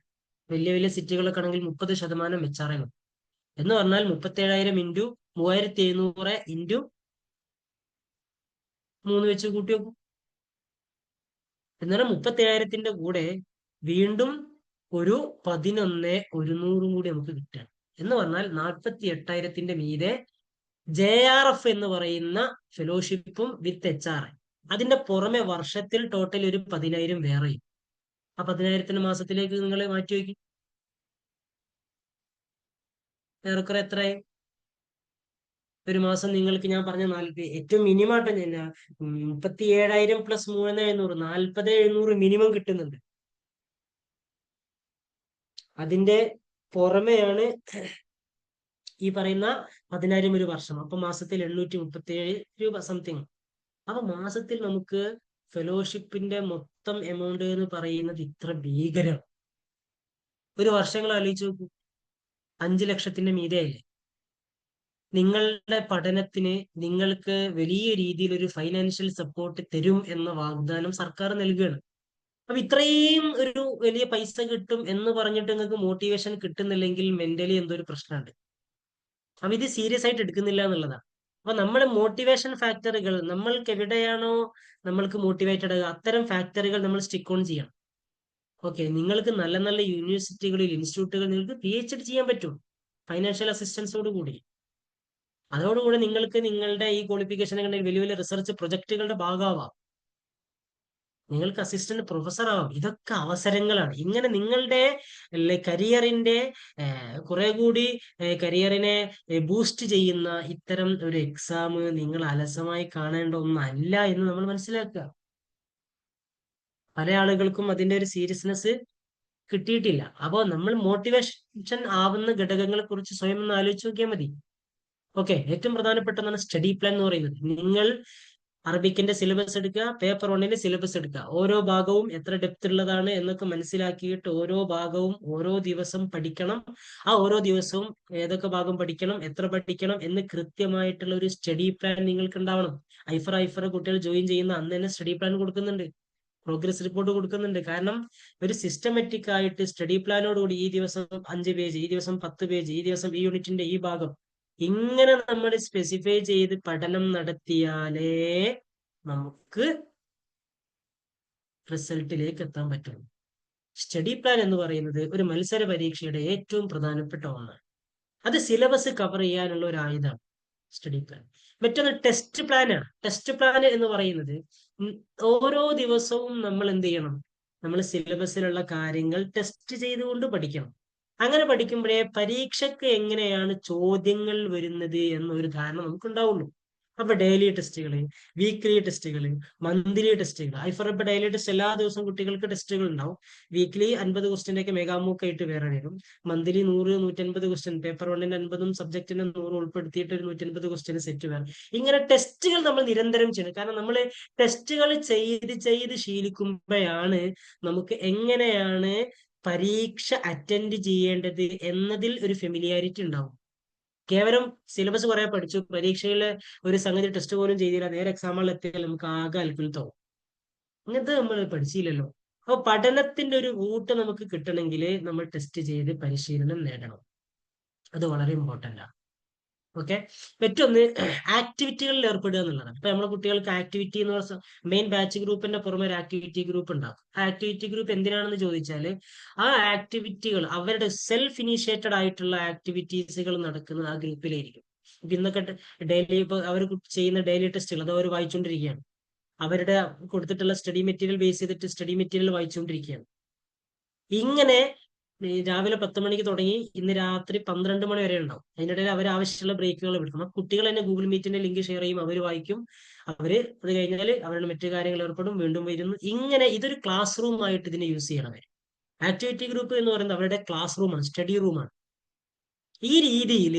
വലിയ വലിയ സിറ്റികളൊക്കെ ആണെങ്കിൽ 30% HRA എന്ന് പറഞ്ഞാൽ 37,000 ഇൻറ്റു 3,700 ഇൻറ്റു 3 വെച്ച് കൂട്ടി വെക്കും. എന്നാലും 37,000ന്റെ കൂടെ വീണ്ടും ഒരു 11,100 കൂടി നമുക്ക് കിട്ടുകയാണ്. എന്ന് പറഞ്ഞാൽ 48,000ന്റെ മീതെ JRF എന്ന് പറയുന്ന ഫെലോഷിപ്പും വിത്ത് HRA. അതിന്റെ പുറമെ വർഷത്തിൽ ടോട്ടൽ ഒരു 10,000 വേറെയും. ആ 10,000ത്തിന് മാസത്തിലേക്ക് നിങ്ങൾ മാറ്റി വയ്ക്കും. ഏറെക്കുറെ എത്രയായി? ഒരു മാസം നിങ്ങൾക്ക് ഞാൻ പറഞ്ഞ ഏറ്റവും മിനിമം ആയിട്ട് 37,000 പ്ലസ് 3,700 40,700 മിനിമം കിട്ടുന്നുണ്ട്. അതിന്റെ പുറമെയാണ് ഈ പറയുന്ന 10,000 ഒരു വർഷം. അപ്പൊ മാസത്തിൽ 837 രൂപ സംതിങ്. അപ്പൊ മാസത്തിൽ നമുക്ക് ഫെലോഷിപ്പിന്റെ മൊത്തം എമൗണ്ട് എന്ന് പറയുന്നത് ഇത്ര ഭീകരം. ഒരു വർഷങ്ങൾ ആലോചിച്ച് നോക്കൂ, 5 ലക്ഷത്തിന്റെ മീതെയല്ലേ? നിങ്ങളുടെ പഠനത്തിന് നിങ്ങൾക്ക് വലിയ രീതിയിൽ ഒരു ഫൈനാൻഷ്യൽ സപ്പോർട്ട് തരും എന്ന വാഗ്ദാനം സർക്കാർ നൽകുകയാണ്. അപ്പൊ ഇത്രയും ഒരു വലിയ പൈസ കിട്ടും എന്ന് പറഞ്ഞിട്ട് നിങ്ങൾക്ക് മോട്ടിവേഷൻ കിട്ടുന്നില്ലെങ്കിൽ മെന്റലി എന്തോ ഒരു പ്രശ്നമുണ്ട്. അപ്പൊ ഇത് സീരിയസ് ആയിട്ട് എടുക്കുന്നില്ല എന്നുള്ളതാണ്. അപ്പൊ നമ്മുടെ മോട്ടിവേഷൻ ഫാക്ടറുകൾ, നമ്മൾക്ക് എവിടെയാണോ നമ്മൾക്ക് മോട്ടിവേറ്റഡ് ആകുക, അത്തരം ഫാക്ടറുകൾ നമ്മൾ സ്റ്റിക്ക് ഓൺ ചെയ്യണം. ഓക്കെ, നിങ്ങൾക്ക് നല്ല നല്ല യൂണിവേഴ്സിറ്റികളിൽ, ഇൻസ്റ്റിറ്റ്യൂട്ടുകളിൽ നിങ്ങൾക്ക് PhD ചെയ്യാൻ പറ്റും ഫൈനാൻഷ്യൽ അസിസ്റ്റൻസോട് കൂടി. അതോടുകൂടി നിങ്ങൾക്ക് നിങ്ങളുടെ ഈ ക്വാളിഫിക്കേഷൻ വലിയ വലിയ റിസർച്ച് പ്രൊജക്ടുകളുടെ ഭാഗമാവാം. നിങ്ങൾക്ക് അസിസ്റ്റന്റ് പ്രൊഫസർ ആവാം. ഇതൊക്കെ അവസരങ്ങളാണ്. ഇങ്ങനെ നിങ്ങളുടെ കരിയറിന്റെ കുറെ കൂടി കരിയറിനെ ബൂസ്റ്റ് ചെയ്യുന്ന ഇത്തരം ഒരു എക്സാം നിങ്ങൾ അലസമായി കാണേണ്ട ഒന്നല്ല എന്ന് നമ്മൾ മനസ്സിലാക്കുക. പല ആളുകൾക്കും അതിന്റെ ഒരു സീരിയസ്നെസ് കിട്ടിയിട്ടില്ല. അപ്പോൾ നമ്മൾ മോട്ടിവേഷൻ ആവുന്ന ഘടകങ്ങളെ കുറിച്ച് സ്വയം ഒന്ന് ആലോചിച്ച് നോക്കിയാൽ മതി. ഓക്കെ, ഏറ്റവും പ്രധാനപ്പെട്ടതാണ് സ്റ്റഡി പ്ലാൻ എന്ന് പറയുന്നത്. നിങ്ങൾ അറബിക്കിന്റെ സിലബസ് എടുക്കുക, പേപ്പർ 1ന്റെ സിലബസ് എടുക്കുക. ഓരോ ഭാഗവും എത്ര ഡെപ്ത് ഉള്ളതാണ് എന്നൊക്കെ മനസ്സിലാക്കിയിട്ട് ഓരോ ഭാഗവും ഓരോ ദിവസം പഠിക്കണം. ആ ഓരോ ദിവസവും ഏതൊക്കെ ഭാഗം പഠിക്കണം, എത്ര പഠിക്കണം എന്ന് കൃത്യമായിട്ടുള്ള ഒരു സ്റ്റഡി പ്ലാൻ നിങ്ങൾക്ക് ഉണ്ടാവണം. ഐഫർ കുട്ടികൾ ജോയിൻ ചെയ്യുന്ന അന്ന് തന്നെ സ്റ്റഡി പ്ലാൻ കൊടുക്കുന്നുണ്ട്. പ്രോഗ്രസ് റിപ്പോർട്ട് കൊടുക്കുന്നുണ്ട്. കാരണം ഒരു സിസ്റ്റമാറ്റിക് ആയിട്ട് സ്റ്റഡി പ്ലാനോടുകൂടി ഈ ദിവസം 5 പേജ്, ഈ ദിവസം 10 പേജ്, ഈ ദിവസം ഈ യൂണിറ്റിന്റെ ഈ ഭാഗം, ഇങ്ങനെ നമ്മൾ സ്പെസിഫൈ ചെയ്ത് പഠനം നടത്തിയാലേ നമുക്ക് റിസൾട്ടിലേക്ക് എത്താൻ പറ്റുള്ളൂ. സ്റ്റഡി പ്ലാൻ എന്ന് പറയുന്നത് ഒരു മത്സര പരീക്ഷയുടെ ഏറ്റവും പ്രധാനപ്പെട്ട ഒന്നാണ്. അത് സിലബസ് കവർ ചെയ്യാനുള്ള ഒരു ആയുധമാണ് സ്റ്റഡി പ്ലാൻ. മറ്റൊന്ന് ടെസ്റ്റ് പ്ലാനാണ്. ടെസ്റ്റ് പ്ലാൻ എന്ന് പറയുന്നത് ഓരോ ദിവസവും നമ്മൾ എന്ത് ചെയ്യണം? നമ്മൾ സിലബസിലുള്ള കാര്യങ്ങൾ ടെസ്റ്റ് ചെയ്തുകൊണ്ട് പഠിക്കണം. അങ്ങനെ പഠിക്കുമ്പോഴേ പരീക്ഷയ്ക്ക് എങ്ങനെയാണ് ചോദ്യങ്ങൾ വരുന്നത് എന്നൊരു ധാരണ നമുക്ക് ഉണ്ടാവുള്ളൂ. അപ്പൊ ഡെയിലി ടെസ്റ്റുകൾ, വീക്ക്ലി ടെസ്റ്റുകൾ, മന്ത്ലി ടെസ്റ്റുകൾ. ഇപ്പൊ ഡെയിലി ടെസ്റ്റ് എല്ലാ ദിവസവും കുട്ടികൾക്ക് ടെസ്റ്റുകൾ ഉണ്ടാവും. വീക്ക്ലി 50 ക്വസ്റ്റിന്റെ ഒക്കെ മെഗാമോക്ക് ആയിട്ട് വേറെ വരും. മന്ത്ലി 100-150 ക്വസ്റ്റ്യൻ, പേപ്പർ 1ന്റെ 50-ഉം സബ്ജക്റ്റിന്റെ 100 ഉൾപ്പെടുത്തിയിട്ട് ഒരു 150 ക്വസ്റ്റ്യൻ സെറ്റ് വേണം. ഇങ്ങനെ ടെസ്റ്റുകൾ നമ്മൾ നിരന്തരം ചെയ്യണം. കാരണം നമ്മൾ ടെസ്റ്റുകൾ ചെയ്ത് ചെയ്ത് ശീലിക്കുമ്പോഴാണ് നമുക്ക് എങ്ങനെയാണ് പരീക്ഷ അറ്റൻഡ് ചെയ്യേണ്ടത് എന്നതിൽ ഒരു ഫെമിലിയാരിറ്റി ഉണ്ടാവും. കേവലം സിലബസ് കുറെ പഠിച്ചു, പരീക്ഷയിലെ ഒരു സംഗതി ടെസ്റ്റ് പോലും ചെയ്തില്ല, നേരെ എക്സാമുകളിൽ എത്തിയാൽ നമുക്ക് ആകെ അത്ഭുതമാവും. ഇങ്ങനത്തെ നമ്മൾ പഠിച്ചില്ലല്ലോ. അപ്പൊ പഠനത്തിന്റെ ഒരു റൂട്ട് നമുക്ക് കിട്ടണമെങ്കിൽ നമ്മൾ ടെസ്റ്റ് ചെയ്ത് പരിശീലനം നേടണം. അത് വളരെ ഇമ്പോർട്ടന്റ് ആണ്. ഓക്കെ. മറ്റൊന്ന് ആക്ടിവിറ്റികളിൽ ഏർപ്പെടുക എന്നുള്ളതാണ്. ഇപ്പൊ നമ്മുടെ കുട്ടികൾക്ക് ആക്ടിവിറ്റി എന്ന് പറഞ്ഞ മെയിൻ ബാച്ച് ഗ്രൂപ്പിന്റെ പുറമെ ഒരു ആക്ടിവിറ്റി ഗ്രൂപ്പ് ഉണ്ടാകും. ആ ആക്ടിവിറ്റി ഗ്രൂപ്പ് എന്തിനാണെന്ന് ചോദിച്ചാൽ ആ ആക്ടിവിറ്റികൾ അവരുടെ സെൽഫ് ഇനീഷ്യേറ്റഡ് ആയിട്ടുള്ള ആക്ടിവിറ്റീസുകൾ നടക്കുന്നത് ആ ഗ്രൂപ്പിലായിരിക്കും. ഇപ്പൊ ഇന്നൊക്കെ ഡെയിലി ഇപ്പൊ അവർ ചെയ്യുന്ന ഡെയിലി ടെസ്റ്റുകൾ അത് അവർ വായിച്ചുകൊണ്ടിരിക്കുകയാണ്. അവരുടെ കൊടുത്തിട്ടുള്ള സ്റ്റഡി മെറ്റീരിയൽ ബേസ് ചെയ്തിട്ട് സ്റ്റഡി മെറ്റീരിയൽ വായിച്ചുകൊണ്ടിരിക്കുകയാണ്. ഇങ്ങനെ രാവിലെ 10 മണിക്ക് തുടങ്ങി ഇന്ന് രാത്രി 12 മണി വരെ ഉണ്ടാവും. അതിനിടയിൽ അവർ ആവശ്യമുള്ള ബ്രേക്കുകൾ എടുക്കണം. കുട്ടികൾ തന്നെ ഗൂഗിൾ മീറ്റിന്റെ ലിങ്ക് ഷെയർ ചെയ്യും, അവർ വായിക്കും. അവര് അത് കഴിഞ്ഞാൽ അവരുടെ മറ്റു കാര്യങ്ങൾ ഏർപ്പെടും, വീണ്ടും വരുന്നു. ഇങ്ങനെ ഇതൊരു ക്ലാസ് റൂം ആയിട്ട് ഇതിനെ യൂസ് ചെയ്യണം അവർ. ആക്ടിവിറ്റി ഗ്രൂപ്പ് എന്ന് പറയുന്നത് അവരുടെ ക്ലാസ് റൂമാണ്, സ്റ്റഡി റൂമാണ്. ഈ രീതിയിൽ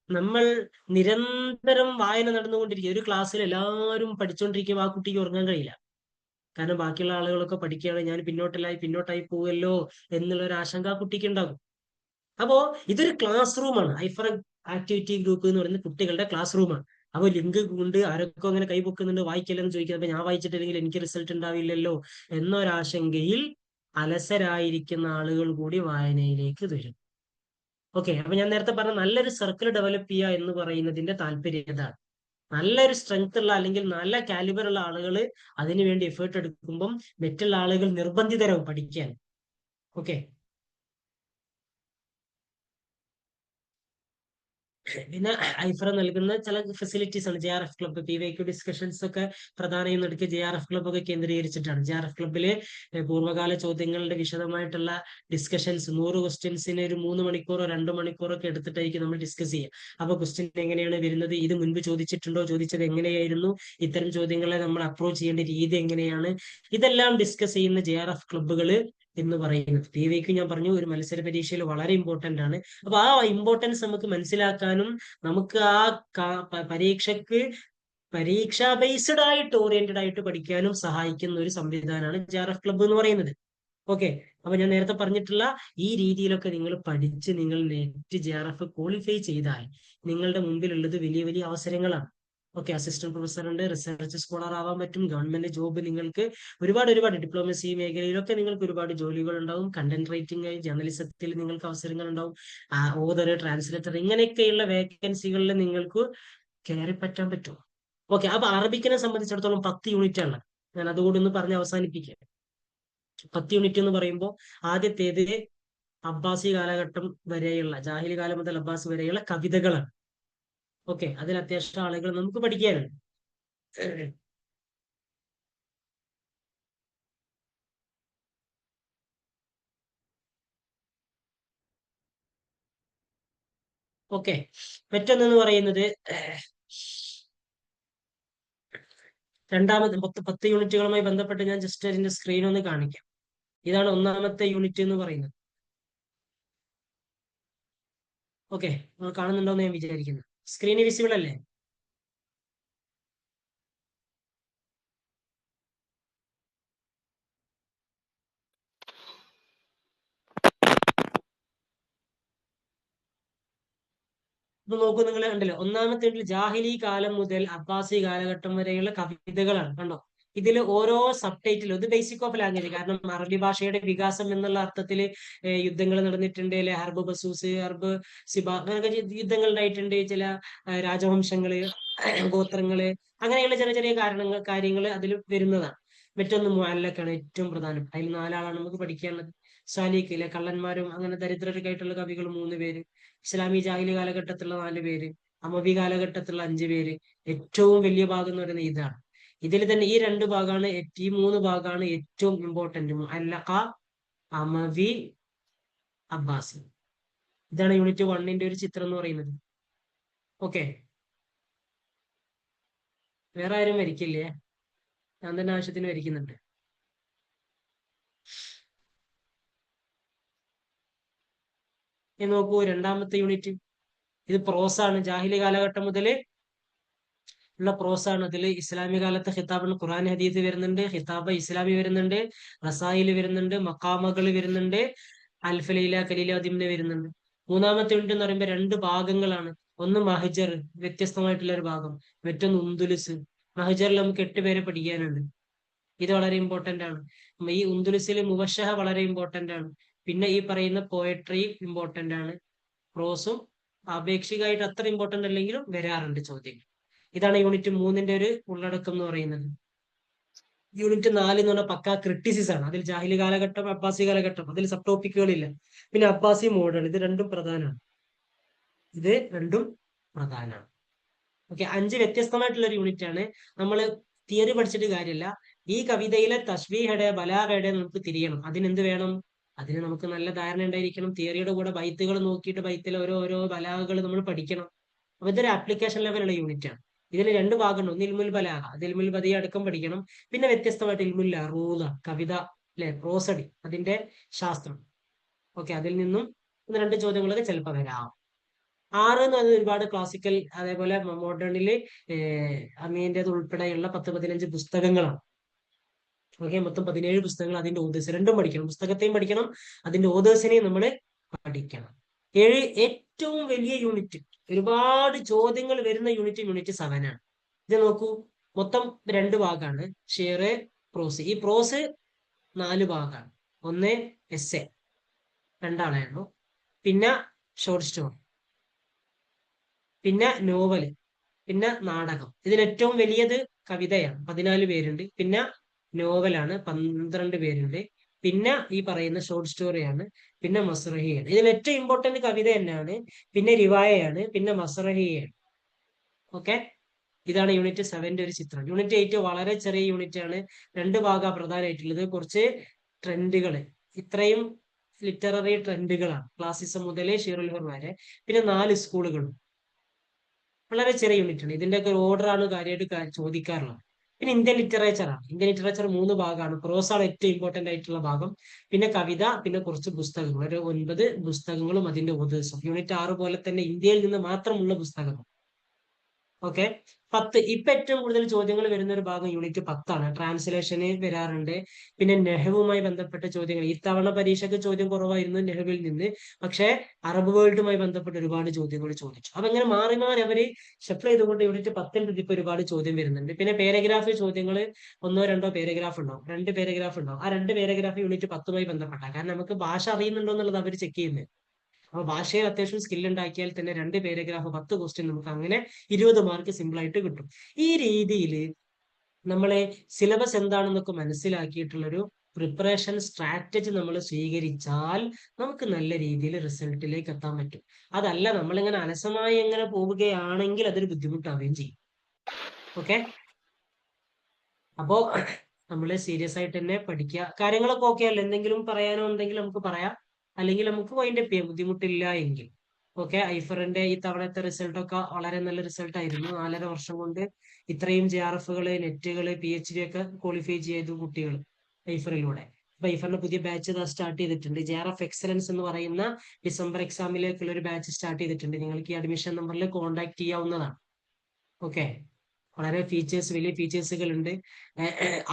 നമ്മൾ നിരന്തരം വായന നടന്നുകൊണ്ടിരിക്കുക. ഒരു ക്ലാസ്സിൽ എല്ലാവരും പഠിച്ചുകൊണ്ടിരിക്കുമ്പോൾ ആ കുട്ടിക്ക് ഉറങ്ങാൻ കഴിയില്ല. കാരണം ബാക്കിയുള്ള ആളുകളൊക്കെ പഠിക്കുകയാണ്, ഞാൻ പിന്നോട്ടായി പോവല്ലോ എന്നുള്ള ഒരു ആശങ്ക കുട്ടിക്ക് ഉണ്ടാകും. അപ്പോ ഇതൊരു ക്ലാസ് റൂമാണ്. ഐഫർ ആക്ടിവിറ്റി ഗ്രൂപ്പ് എന്ന് പറയുന്നത് കുട്ടികളുടെ ക്ലാസ് റൂമാണ്. അപ്പൊ ലിങ്ക് കൊണ്ട് ആരൊക്കെ അങ്ങനെ കൈപൊക്കുന്നുണ്ട്, വായിക്കില്ലെന്ന് ചോദിക്കുന്നത്. അപ്പൊ ഞാൻ വായിച്ചിട്ടില്ലെങ്കിൽ എനിക്ക് റിസൾട്ട് ഉണ്ടാവില്ലല്ലോ എന്നൊരാശങ്കയിൽ അലസരായിരിക്കുന്ന ആളുകൾ കൂടി വായനയിലേക്ക് വരും. ഓക്കെ. അപ്പൊ ഞാൻ നേരത്തെ പറഞ്ഞ നല്ലൊരു സർക്കിൾ ഡെവലപ്പ് ചെയ്യുക എന്ന് പറയുന്നതിന്റെ താല്പര്യം ഇതാണ്. നല്ലൊരു സ്ട്രെങ്ത് ഉള്ള അല്ലെങ്കിൽ നല്ല കാലിബർ ഉള്ള ആളുകൾ അതിനുവേണ്ടി എഫേർട്ട് എടുക്കുമ്പം മറ്റുള്ള ആളുകൾ നിർബന്ധിതരാവും പഠിക്കാൻ. ഓക്കെ. പിന്നെ ഐഫ്ര നൽകുന്ന ചില ഫെസിലിറ്റീസ് ആണ്. JRF ക്ലബ്ബ്, PYQ ഡിസ്കഷൻസ് ഒക്കെ പ്രധാനമായും നടക്കുക JRF ക്ലബ്ബ് ഒക്കെ കേന്ദ്രീകരിച്ചിട്ടാണ്. JRF ക്ലബ്ബില് പൂർവ്വകാല ചോദ്യങ്ങളുടെ വിശദമായിട്ടുള്ള ഡിസ്കഷൻസ് 100 ക്വസ്റ്റ്യൻസിന് ഒരു 3 മണിക്കൂറോ 2 മണിക്കൂറോ ഒക്കെ എടുത്തിട്ടായിരിക്കും നമ്മൾ ഡിസ്കസ് ചെയ്യുക. അപ്പൊ ക്വസ്റ്റ്യൻ എങ്ങനെയാണ് വരുന്നത്, ഇത് മുൻപ് ചോദിച്ചിട്ടുണ്ടോ, ചോദിച്ചത് എങ്ങനെയായിരുന്നു, ഇത്തരം ചോദ്യങ്ങളെ നമ്മൾ അപ്രോച്ച് ചെയ്യേണ്ട രീതി എങ്ങനെയാണ്, ഇതെല്ലാം ഡിസ്കസ് ചെയ്യുന്ന JRF ക്ലബ്ബുകൾ എന്ന് പറയുന്നത്. PYQ ഞാൻ പറഞ്ഞു ഒരു മത്സര പരീക്ഷയിൽ വളരെ ഇമ്പോർട്ടന്റ് ആണ്. അപ്പൊ ആ ഇമ്പോർട്ടൻസ് നമുക്ക് മനസ്സിലാക്കാനും നമുക്ക് ആ പരീക്ഷക്ക് പരീക്ഷാ ബേസ്ഡ് ആയിട്ട് ഓറിയന്റഡ് ആയിട്ട് പഠിക്കാനും സഹായിക്കുന്ന ഒരു സംവിധാനമാണ് JRF ക്ലബ്ബ് എന്ന് പറയുന്നത്. ഓക്കെ. അപ്പൊ ഞാൻ നേരത്തെ പറഞ്ഞിട്ടുള്ള ഈ രീതിയിലൊക്കെ നിങ്ങൾ പഠിച്ച് നിങ്ങൾ നെറ്റ് JRF ക്വാളിഫൈ ചെയ്താൽ നിങ്ങളുടെ മുമ്പിലുള്ളത് വലിയ വലിയ അവസരങ്ങളാണ്. ഓക്കെ. അസിസ്റ്റന്റ് പ്രൊഫസർ ഉണ്ട്, റിസർച്ച് സ്കോളർ ആവാൻ പറ്റും, ഗവൺമെന്റ് ജോബ്, നിങ്ങൾക്ക് ഒരുപാട് ഡിപ്ലോമസി മേഖലയിലൊക്കെ നിങ്ങൾക്ക് ഒരുപാട് ജോലികൾ ഉണ്ടാവും. കണ്ടന്റ് റൈറ്റിംഗ്, ജേർണലിസത്തിൽ നിങ്ങൾക്ക് അവസരങ്ങൾ ഉണ്ടാവും. ഓതർ, ട്രാൻസ്ലേറ്റർ, ഇങ്ങനെയൊക്കെയുള്ള വേക്കൻസികളിൽ നിങ്ങൾക്ക് കയറി പറ്റാൻ പറ്റും. ഓക്കെ. അപ്പൊ അറബിക്കിനെ സംബന്ധിച്ചിടത്തോളം 10 യൂണിറ്റ് ആണ്. ഞാൻ അതുകൂടി ഒന്ന് പറഞ്ഞ് അവസാനിപ്പിക്കാം. 10 യൂണിറ്റ് എന്ന് പറയുമ്പോൾ ആദ്യത്തേത് അബ്ബാസി കാലഘട്ടം വരെയുള്ള, ജാഹിലി കാലം മുതൽ അബ്ബാസ് വരെയുള്ള കവിതകളാണ്. ഓക്കെ. അതിൽ അത്യാവശ്യം ആളുകൾ നമുക്ക് പഠിക്കാനുണ്ട്. ഓക്കെ. മറ്റൊന്നെന്ന് പറയുന്നത് രണ്ടാമത് 10 യൂണിറ്റുകളുമായി ബന്ധപ്പെട്ട് ഞാൻ ജസ്റ്റ് അതിന്റെ സ്ക്രീൻ ഒന്ന് കാണിക്കാം. ഇതാണ് ഒന്നാമത്തെ യൂണിറ്റ് എന്ന് പറയുന്നത്. ഓക്കെ. നിങ്ങൾ കാണുന്നുണ്ടോ എന്ന് ഞാൻ വിചാരിക്കുന്നു. സ്ക്രീന് വിസിബിൾ അല്ലേ? ഇപ്പൊ നോക്കൂ, നിങ്ങൾ കണ്ടില്ലേ, ഒന്നാമത്തെ ജാഹിലി കാലം മുതൽ അബ്ബാസി കാലഘട്ടം വരെയുള്ള കവിതകളാണ്. കണ്ടോ? ഇതിൽ ഓരോ സബ് ടൈറ്റിലും ഇത് ബേസിക് ഓഫ് ലാംഗ്വേജ്, കാരണം അറബി ഭാഷയുടെ വികാസം എന്നുള്ള അർത്ഥത്തിൽ യുദ്ധങ്ങൾ നടന്നിട്ടുണ്ട് അല്ലെ, ഹർബ് ബസൂസ്, ഹർബ് സിബ, അങ്ങനെയൊക്കെ യുദ്ധങ്ങൾ ഉണ്ടായിട്ടുണ്ട്. ചില രാജവംശങ്ങള്, ഗോത്രങ്ങള്, അങ്ങനെയുള്ള ചെറിയ ചെറിയ കാര്യങ്ങൾ അതിൽ വരുന്നതാണ്. മറ്റൊന്ന് മുഅല്ലഖാണ്, ഏറ്റവും പ്രധാനം. അതിൽ 4 ആളാണ് നമുക്ക് പഠിക്കാനുള്ളത്. സാലിഖിലെ കള്ളന്മാരും അങ്ങനെ ദരിദ്രരൊക്കെ ആയിട്ടുള്ള കവികൾ 3 പേര്, ഇസ്ലാമി ജാഹിലി കാലഘട്ടത്തിലുള്ള 4 പേര്, അമവി കാലഘട്ടത്തിലുള്ള 5 പേര്, ഏറ്റവും വലിയ ഭാഗം എന്ന് പറയുന്നത് ഇതാണ്. ഇതിൽ തന്നെ ഈ 2 ഭാഗമാണ്, ഈ 3 ഭാഗമാണ് ഏറ്റവും ഇമ്പോർട്ടന്റ്. മുഅല്ലഖ, അമവി, അബ്ബാസി. ഇതാണ് യൂണിറ്റ് 1ന്റെ ഒരു ചിത്രം എന്ന് പറയുന്നത്. ഓക്കെ, വേറെ ആരും വരയ്ക്കില്ലേ? ഞാൻ തന്നെ ആവശ്യത്തിന് വരയ്ക്കുന്നുണ്ട്. നോക്കൂ, 2ാമത്തെ യൂണിറ്റ് ഇത് പ്രോസാണ്. ജാഹിലി കാലഘട്ടം മുതൽ ഉള്ള പ്രോസാണ്. അതിൽ ഇസ്ലാമിക കാലത്തെ ഖിതാബ്, ഖുർആൻ ഹദീസ് വരുന്നുണ്ട്, ഖിതാബ് ഇസ്ലാമി വരുന്നുണ്ട്, റസായിൽ വരുന്നുണ്ട്, മക്കാമകൾ വരുന്നുണ്ട്, അൽഫലീല, കലീല, ദിമ്ന വരുന്നുണ്ട്. 3ാമത്തെ യൂണിറ്റ് എന്ന് പറയുമ്പോൾ 2 ഭാഗങ്ങളാണ്. ഒന്ന് മഹജർ, വ്യത്യസ്തമായിട്ടുള്ള ഒരു ഭാഗം. മറ്റൊന്ന് ഉന്ദുലുസ്. മഹജറിൽ നമുക്ക് 8 പേരെ പഠിക്കാനുണ്ട്. ഇത് വളരെ ഇമ്പോർട്ടന്റ് ആണ്. ഈ ഉന്ദുലുസിൽ മുവശഹ വളരെ ഇമ്പോർട്ടന്റ് ആണ്. പിന്നെ ഈ പറയുന്ന പോയട്രി ഇമ്പോർട്ടന്റ് ആണ്. പ്രോസും ആപേക്ഷികമായിട്ട് അത്ര ഇമ്പോർട്ടന്റ് അല്ലെങ്കിലും വരാറുണ്ട് ചോദ്യങ്ങൾ. ഇതാണ് യൂണിറ്റ് 3ന്റെ ഒരു ഉള്ളടക്കം എന്ന് പറയുന്നത്. യൂണിറ്റ് 4 എന്ന് പറഞ്ഞാൽ പക്കാ ക്രിറ്റിസിസ് ആണ്. അതിൽ ജാഹിലി കാലഘട്ടം, അബ്ബാസി കാലഘട്ടം, അതിൽ സബ് ടോപ്പിക്കുകളില്ല. പിന്നെ അബ്ബാസി മോഡേൺ, ഇത് രണ്ടും പ്രധാനമാണ്. ഓക്കെ, 5 വ്യത്യസ്തമായിട്ടുള്ള ഒരു യൂണിറ്റ് ആണ്. നമ്മൾ തിയറി പഠിച്ചിട്ട് കാര്യമില്ല. ഈ കവിതയിലെ തശ്ബീഹയുടെ, ബലാഗയുടെ നമുക്ക് തിരിയണം. അതിനെന്ത് വേണം? അതിന് നമുക്ക് നല്ല ധാരണ ഉണ്ടായിരിക്കണം. തിയറിയുടെ കൂടെ ബൈത്തുകൾ നോക്കിയിട്ട് ബൈത്തിലെ ഓരോ ബലാഗകൾ നമ്മൾ പഠിക്കണം. അപ്പൊ ഇതൊരു ആപ്ലിക്കേഷൻ ലെവലുള്ള യൂണിറ്റ് ആണ്. ഇതിൽ 2 ഭാഗമുണ്ട്. ഒന്ന് ഇൽമുൽ ബലാഗ, അത് ഇൽമുൽ ബദിയ അടക്കം പഠിക്കണം. പിന്നെ വ്യത്യസ്തമായിട്ട് ഇൽമുൽ അറൂദ, കവിത അല്ലെ, പ്രോസഡി, അതിന്റെ ശാസ്ത്രം. ഓക്കെ, അതിൽ നിന്നും 1-2 ചോദ്യങ്ങളൊക്കെ ചിലപ്പോൾ വരാം. 6 എന്ന് പറയുന്നത് ഒരുപാട് ക്ലാസിക്കൽ, അതേപോലെ മോഡേണില് അമീന്റേത് ഉൾപ്പെടെയുള്ള 10-15 പുസ്തകങ്ങളാണ്. ഓക്കെ, മൊത്തം 17 പുസ്തകങ്ങൾ. അതിന്റെ ഓതേഴ്സ് രണ്ടും പഠിക്കണം. പുസ്തകത്തെയും പഠിക്കണം, അതിന്റെ ഓതേഴ്സിനെയും നമ്മൾ പഠിക്കണം. 7 ഏറ്റവും വലിയ യൂണിറ്റ്, ഒരുപാട് ചോദ്യങ്ങൾ വരുന്ന യൂണിറ്റ് 7 ആണ്. ഇത് നോക്കൂ, മൊത്തം 2 ഭാഗമാണ്, ഷെയർ, പ്രോസ്. ഈ പ്രോസ് 4 ഭാഗമാണ്. ഒന്ന് എസ്സെ, 2 ആളായിരുന്നു. പിന്നെ ഷോർട്ട് സ്റ്റോറി, പിന്നെ നോവല്, പിന്നെ നാടകം. ഇതിൽ ഏറ്റവും വലിയത് കവിതയാണ്, 14 പേരുണ്ട്. പിന്നെ നോവലാണ്, 12 പേരുണ്ട്. പിന്നെ ഈ പറയുന്ന ഷോർട്ട് സ്റ്റോറിയാണ്. പിന്നെ മസ്റഹിയാണ്. ഇതിൽ ഏറ്റവും ഇമ്പോർട്ടന്റ് കവിത തന്നെയാണ്. പിന്നെ റിവായയാണ്, പിന്നെ മസ്റഹിയാണ്. ഓക്കെ, ഇതാണ് യൂണിറ്റ് 7ന്റെ ഒരു ചിത്രം. യൂണിറ്റ് 8 വളരെ ചെറിയ യൂണിറ്റ് ആണ്. 2 ഭാഗം പ്രധാനമായിട്ടുള്ളത്. കുറച്ച് ട്രെൻഡുകൾ, ഇത്രയും ലിറ്റററി ട്രെൻഡുകളാണ്, ക്ലാസിസം മുതലേ ഷീറുൽ ഹുർ വരെ. പിന്നെ 4 സ്കൂളുകളും. വളരെ ചെറിയ യൂണിറ്റ് ആണ്. ഇതിന്റെയൊക്കെ ഒരു ഓർഡർ ആണ് കാര്യമായിട്ട് ചോദിക്കാറുള്ളത്. പിന്നെ ഇന്ത്യൻ ലിറ്ററേച്ചറാണ്. ഇന്ത്യൻ ലിറ്ററേച്ചർ 3 ഭാഗമാണ്. പ്രോസാണ് ഏറ്റവും ഇമ്പോർട്ടന്റ് ആയിട്ടുള്ള ഭാഗം. പിന്നെ കവിത, പിന്നെ കുറച്ച് പുസ്തകങ്ങൾ, ഒരു 9 പുസ്തകങ്ങളും അതിന്റെ ഓതേഴ്സും. യൂണിറ്റ് 6 പോലെ തന്നെ ഇന്ത്യയിൽ നിന്ന് മാത്രമുള്ള പുസ്തകങ്ങൾ. ഓക്കെ, 10. ഇപ്പൊ ഏറ്റവും കൂടുതൽ ചോദ്യങ്ങൾ വരുന്ന ഒരു ഭാഗം യൂണിറ്റ് 10 ആണ്. ട്രാൻസ്ലേഷന് വരാറുണ്ട്. പിന്നെ നെഹ്വുമായി ബന്ധപ്പെട്ട ചോദ്യങ്ങൾ. ഇത്തവണ പരീക്ഷയ്ക്ക് ചോദ്യം കുറവായിരുന്നു നെഹ്വിൽ നിന്ന്. പക്ഷേ അറബ് വേൾഡുമായി ബന്ധപ്പെട്ട ഒരുപാട് ചോദ്യങ്ങൾ ചോദിച്ചു. അപ്പൊ ഇങ്ങനെ മാറി മാറി അവര് ഷഫിൾ ചെയ്തുകൊണ്ട് യൂണിറ്റ് 10ൽ ഇപ്പൊ ഒരുപാട് ചോദ്യം വരുന്നുണ്ട്. പിന്നെ പാരഗ്രാഫ് ചോദ്യങ്ങൾ 1-2 പാരഗ്രാഫ് ഉണ്ടാവും, 2 പാരഗ്രാഫ് ഉണ്ടാവും. ആ 2 പാരഗ്രാഫ് യൂണിറ്റ് 10മായി ബന്ധപ്പെട്ട, കാരണം നമുക്ക് ഭാഷ അറിയുന്നുണ്ടോ എന്നുള്ളത് അവർ ചെക്ക് ചെയ്യുന്നത്. അപ്പൊ ഭാഷയിൽ അത്യാവശ്യം സ്കിൽ ഉണ്ടാക്കിയാൽ തന്നെ 2 പാരഗ്രാഫ് 10 ക്വസ്റ്റ്യൻ നമുക്ക് അങ്ങനെ 20 മാർക്ക് സിമ്പിൾ ആയിട്ട് കിട്ടും. ഈ രീതിയിൽ നമ്മളെ സിലബസ് എന്താണെന്നൊക്കെ മനസ്സിലാക്കിയിട്ടുള്ളൊരു പ്രിപ്പറേഷൻ സ്ട്രാറ്റജി നമ്മൾ സ്വീകരിച്ചാൽ നമുക്ക് നല്ല രീതിയിൽ റിസൾട്ടിലേക്ക് എത്താൻ പറ്റും. അതല്ല, നമ്മളിങ്ങനെ അലസമായി എങ്ങനെ പോവുകയാണെങ്കിൽ അതൊരു ബുദ്ധിമുട്ടാവുകയും ചെയ്യും. ഓക്കെ, അപ്പോ നമ്മൾ സീരിയസ് ആയിട്ട് തന്നെ പഠിക്കുക. കാര്യങ്ങളൊക്കെ ഓക്കെ അല്ല, എന്തെങ്കിലും പറയാനോ ഉണ്ടെങ്കിൽ നമുക്ക് പറയാം, അല്ലെങ്കിൽ നമുക്ക് വൈൻഡ് അപ്പ് ചെയ്യാം, ബുദ്ധിമുട്ടില്ല എങ്കിൽ. ഓക്കെ, ഐഫറിന്റെ ഈ തവണത്തെ റിസൾട്ട് ഒക്കെ വളരെ നല്ല റിസൾട്ട് ആയിരുന്നു. 4.5 വർഷം കൊണ്ട് ഇത്രയും JRF-കള്, നെറ്റുകള്, PhD ഒക്കെ ക്വാളിഫൈ ചെയ്തു കുട്ടികൾ ഐഫറിലൂടെ. അപ്പൊ ഐഫറിന്റെ പുതിയ ബാച്ച് സ്റ്റാർട്ട് ചെയ്തിട്ടുണ്ട്. JRF എക്സലൻസ് എന്ന് പറയുന്ന ഡിസംബർ എക്സാമിലേക്കുള്ള ഒരു ബാച്ച് സ്റ്റാർട്ട് ചെയ്തിട്ടുണ്ട്. നിങ്ങൾക്ക് ഈ അഡ്മിഷൻ നമ്പറിൽ കോൺടാക്ട് ചെയ്യാവുന്നതാണ്. ഓക്കെ, വളരെ വലിയ ഫീച്ചേഴ്സുകൾ ഉണ്ട്.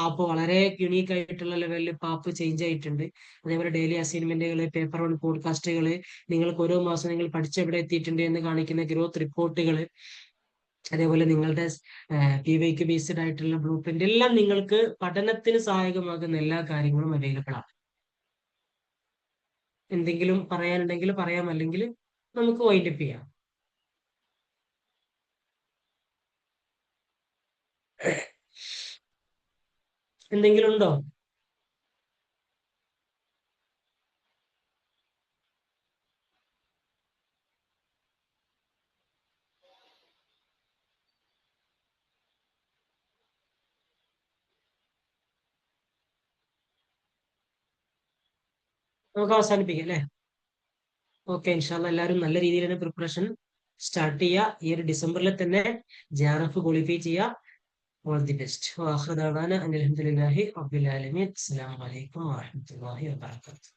ആപ്പ് വളരെ യുണീക്ക് ആയിട്ടുള്ള ലെവലിൽ ആപ്പ് ചേഞ്ച് ആയിട്ടുണ്ട്. അതേപോലെ ഡെയിലി അസൈൻമെന്റുകൾ, പേപ്പർ 1 പോഡ്കാസ്റ്റുകൾ, നിങ്ങൾക്ക് ഓരോ മാസം നിങ്ങൾ പഠിച്ചെവിടെ എത്തിയിട്ടുണ്ട് എന്ന് കാണിക്കുന്ന ഗ്രോത്ത് റിപ്പോർട്ടുകൾ, അതേപോലെ നിങ്ങളുടെ PYQ ബേസ്ഡ് ആയിട്ടുള്ള ബ്ലൂ പ്രിന്റ് എല്ലാം നിങ്ങൾക്ക് പഠനത്തിന് സഹായകമാകുന്ന എല്ലാ കാര്യങ്ങളും അവൈലബിൾ ആണ്. എന്തെങ്കിലും പറയാനുണ്ടെങ്കിൽ പറയാം, അല്ലെങ്കിൽ നമുക്ക് വൈൻഡപ്പ് ചെയ്യാം. എന്തെങ്കിലും ഉണ്ടോ? നമുക്ക് അവസാനിപ്പിക്കാം അല്ലേ? ഓക്കെ, ഇൻഷാല്ല എല്ലാവരും നല്ല രീതിയിൽ തന്നെ പ്രിപ്പറേഷൻ സ്റ്റാർട്ട് ചെയ്യുക. ഈ ഒരു ഡിസംബറിൽ തന്നെ JRF ക്വാളിഫൈ ചെയ്യുക. All the best. വാഖിറു ദഅവാന അനിൽ ഹംദുലില്ലാഹി റബ്ബിൽ ആലമീൻ. അസ്സലാമു അലൈക്കും വറഹ്മത്തുള്ളാഹി വബറകാതുഹു.